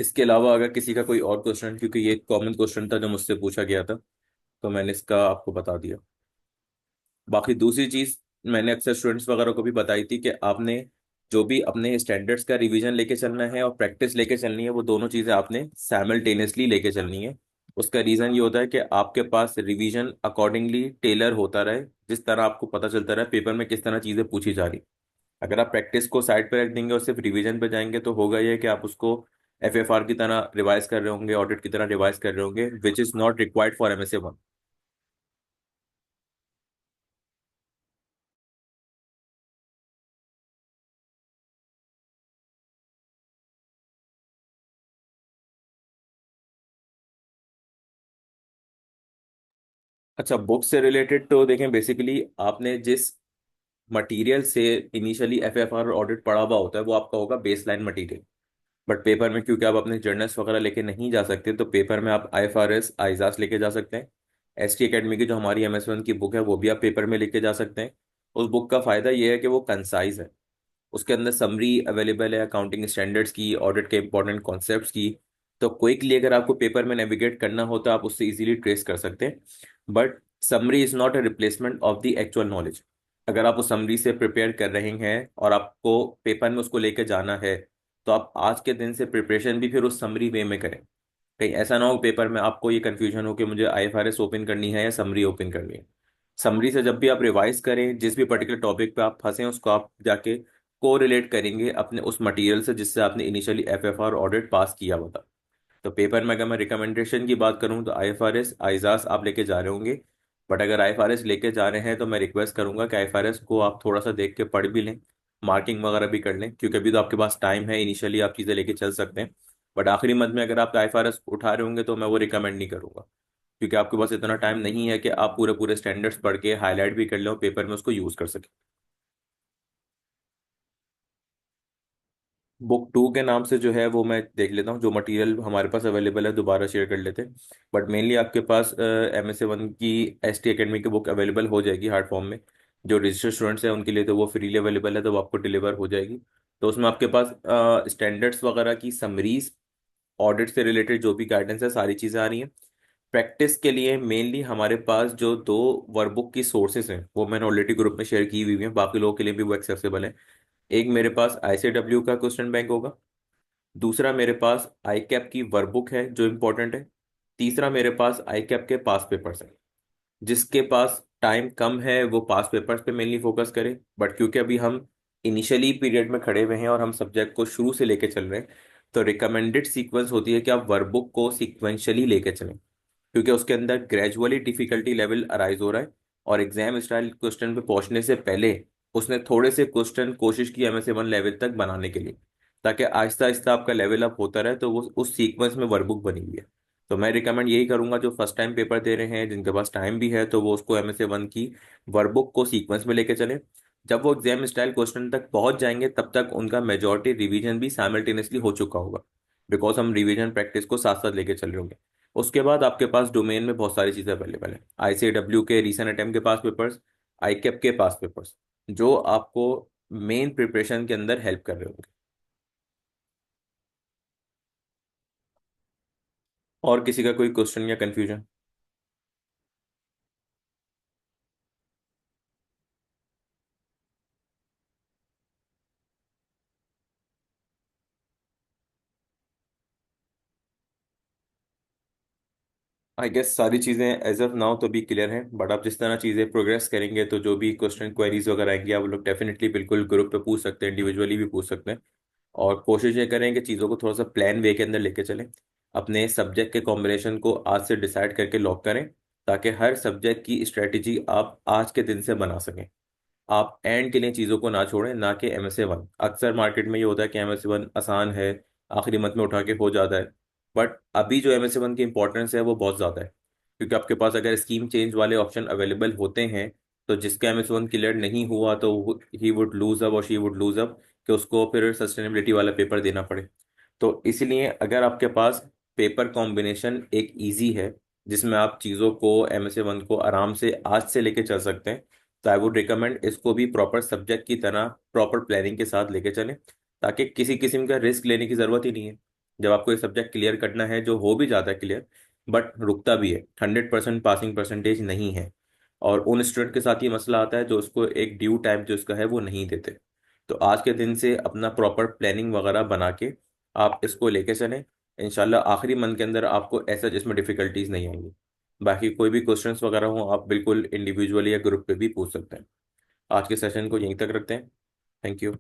इसके अलावा अगर किसी का कोई और क्वेश्चन, क्योंकि ये एक कॉमन क्वेश्चन था जो मुझसे पूछा गया था, तो मैंने इसका आपको बता दिया। बाकी दूसरी चीज मैंने अक्सर स्टूडेंट्स वगैरह को भी बताई थी कि आपने जो भी अपने स्टैंडर्ड्स का रिवीजन लेके चलना है और प्रैक्टिस लेके चलनी है, वो दोनों चीजें आपने सैमल्टेनियसली लेके चलनी है। उसका रीजन ये होता है कि आपके पास रिवीजन अकॉर्डिंगली टेलर होता रहे, जिस तरह आपको पता चलता रहे पेपर में किस तरह चीजें पूछी जा रही। अगर आप प्रैक्टिस को साइड पे रख देंगे और सिर्फ रिवीजन पे जाएंगे तो होगा ये कि आप उसको FFR की तरह रिवाइज कर रहे होंगे, ऑडिट की तरह रिवाइज कर रहे होंगे, which is not required for MSA 1। अच्छा, बुक से रिलेटेड तो देखें, बेसिकली आपने जिस मटेरियल से इनिशियली FFR और ऑडिट पढ़ा हुआ होता है वो आपका होगा बेसलाइन मटेरियल। बट पेपर में क्योंकि आप अपने जर्नल्स वगैरह लेके नहीं जा सकते, तो पेपर में आप IFRS आइजास लेके जा सकते हैं। ST एकेडमी की जो हमारी MS1 की बुक है वो भी आप पेपर में लेके जा सकते हैं। उस बुक का फायदा ये है कि वो कंसाइज है। उसके अंदर समरी अवेलेबल है अकाउंटिंग स्टैंडर्ड्स की, ऑडिट के इंपॉर्टेंट कॉन्सेप्ट्स की। तो क्विकली अगर आपको पेपर में नेविगेट करना हो तो आप उससे इजीली ट्रेस कर सकते हैं। But summary is not a replacement of the actual knowledge. अगर आप उस समरी से प्रिपेयर कर रहे हैं और आपको पेपर में उसको लेकर जाना है, तो आप आज के दिन से प्रिपरेशन भी फिर उस समरी वे में करें। कहीं ऐसा ना हो पेपर में आपको ये कंफ्यूजन हो कि मुझे IFRS ओपन करनी है या समरी ओपन करनी है। समरी से जब भी आप रिवाइज करें, जिस भी पर्टिकुलर टॉपिक पे आप फंसे हैं उसको आप जाके को रिलेट करेंगे अपने उस मटेरियल से जिससे आपने इनिशियली FFR ऑडिट पास किया हुआ था। तो पेपर में अगर मैं रिकमेंडेशन की बात करूं तो IFRS आइजास आप लेके जा रहे होंगे। बट अगर IFRS लेके जा रहे हैं तो मैं रिक्वेस्ट करूंगा कि IFRS को आप थोड़ा सा देख के पढ़ भी लें, मार्किंग वगैरह भी कर लें, क्योंकि अभी तो आपके पास टाइम है, इनिशियली आप चीज़ें लेके चल सकते हैं। बट आखिरी मंथ में अगर आप IFRS उठा रहे होंगे तो मैं वो रिकमेंड नहीं करूंगा, क्योंकि आपके पास इतना टाइम नहीं है कि आप पूरे पूरे स्टैंडर्ड्स पढ़ के हाईलाइट भी कर लें और पेपर में उसको यूज़ कर सकें। बुक 2 के नाम से जो है वो मैं देख लेता हूँ, जो मटेरियल हमारे पास अवेलेबल है दोबारा शेयर कर लेते हैं। बट मेनली आपके पास MSA 1 की ST एकेडमी की बुक अवेलेबल हो जाएगी हार्ड फॉर्म में। जो रजिस्टर्ड स्टूडेंट्स हैं उनके लिए तो वो फ्रीली अवेलेबल है, तो वो आपको डिलीवर हो जाएगी। तो उसमें आपके पास स्टैंडर्ड्स वगैरह की समरीज, ऑडिट से रिलेटेड जो भी गाइडेंस है, सारी चीज़ें आ रही हैं। प्रैक्टिस के लिए मेनली हमारे पास जो दो वर्कबुक की सोर्सेज हैं वो मैंने ऑलरेडी ग्रुप में शेयर की हुई हैं, बाकी लोगों के लिए भी वो एक्सेसिबल है। एक मेरे पास ICW का क्वेश्चन बैंक होगा, दूसरा मेरे पास ICAP की वर्कबुक है जो इम्पोर्टेंट है, तीसरा मेरे पास ICAP के पास पेपर्स हैं। जिसके पास टाइम कम है वो पास पेपर्स पे मेनली फोकस करे। बट क्योंकि अभी हम इनिशियली पीरियड में खड़े हुए हैं और हम सब्जेक्ट को शुरू से लेके चल रहे हैं, तो रिकमेंडेड सीक्वेंस होती है कि आप वर्कबुक को सीक्वेंशियली लेके चलें, क्योंकि उसके अंदर ग्रेजुअली डिफिकल्टी लेवल अराइज हो रहा है। और एग्जाम स्टाइल क्वेश्चन पे पहुंचने से पहले उसने थोड़े से क्वेश्चन कोशिश की MSA 1 लेवल तक बनाने के लिए, ताकि आहिस्ता आहिस्ता आपका लेवल अप होता रहे। तो वो उस सीक्वेंस में वर्कबुक बनी हुई है। तो मैं रिकमेंड यही करूंगा, जो फर्स्ट टाइम पेपर दे रहे हैं जिनके पास टाइम भी है तो वो उसको MSA 1 की वर्कबुक को सीक्वेंस में लेके चले। जब वो एग्जाम स्टाइल क्वेश्चन तक पहुंच जाएंगे तब तक उनका मेजोरिटी रिवीजन भी साइमल्टेनियसली हो चुका होगा, बिकॉज हम रिवीजन प्रैक्टिस को साथ साथ लेके चल रहे होंगे। उसके बाद आपके पास डोमेन में बहुत सारी चीज़ें अवेलेबल है, ICW के रीसेंट अटेम्प्ट के पास पेपर्स, ICAP के पास पेपर्स, जो आपको मेन प्रिपरेशन के अंदर हेल्प कर रहे होंगे। और किसी का कोई क्वेश्चन या कंफ्यूजन? आई गेस सारी चीज़ें एज ऑफ नाउ तो भी क्लियर हैं, बट आप जिस तरह चीज़ें प्रोग्रेस करेंगे तो जो भी क्वेश्चन क्वेरीज वगैरह आएंगी आप लोग डेफिनेटली बिल्कुल ग्रुप पे पूछ सकते हैं, इंडिविजुअली भी पूछ सकते हैं। और कोशिश ये करें कि चीज़ों को थोड़ा सा प्लान वे के अंदर लेके चलें। अपने सब्जेक्ट के कॉम्बिनेशन को आज से डिसाइड करके लॉक करें, ताकि हर सब्जेक्ट की स्ट्रेटजी आप आज के दिन से बना सकें। आप एंड के लिए चीज़ों को ना छोड़ें, ना कि MSA 1। अक्सर मार्केट में ये होता है कि MSA 1 आसान है, आखिरी मंथ में उठा के हो जाता है। बट अभी जो MSA 1 की इंपॉर्टेंस है वो बहुत ज़्यादा है, क्योंकि आपके पास अगर स्कीम चेंज वाले ऑप्शन अवेलेबल होते हैं तो जिसका MSA 1 क्लियर नहीं हुआ तो ही वुड लूज अप और शी वुड लूज अप, कि उसको फिर सस्टेनेबिलिटी वाला पेपर देना पड़े। तो इसलिए अगर आपके पास पेपर कॉम्बिनेशन एक इजी है जिसमें आप चीज़ों को MSA 1 को आराम से आज से लेके चल सकते हैं, तो आई वुड रिकमेंड इसको भी प्रॉपर सब्जेक्ट की तरह प्रॉपर प्लानिंग के साथ लेके चलें, ताकि किसी किस्म का रिस्क लेने की ज़रूरत ही नहीं है। जब आपको ये सब्जेक्ट क्लियर करना है, जो हो भी जाता है क्लियर बट रुकता भी है, 100% पासिंग परसेंटेज नहीं है। और उन स्टूडेंट के साथ ये मसला आता है जो उसको एक ड्यू टाइम जो उसका है वो नहीं देते। तो आज के दिन से अपना प्रॉपर प्लानिंग वगैरह बना के आप इसको लेके चलें। इंशाल्लाह आखिरी मंथ के अंदर आपको ऐसा जिसमें डिफिकल्टीज नहीं आएंगी। बाकी कोई भी क्वेश्चंस वगैरह हो आप बिल्कुल इंडिविजुअली या ग्रुप पे भी पूछ सकते हैं। आज के सेशन को यहीं तक रखते हैं। Thank you.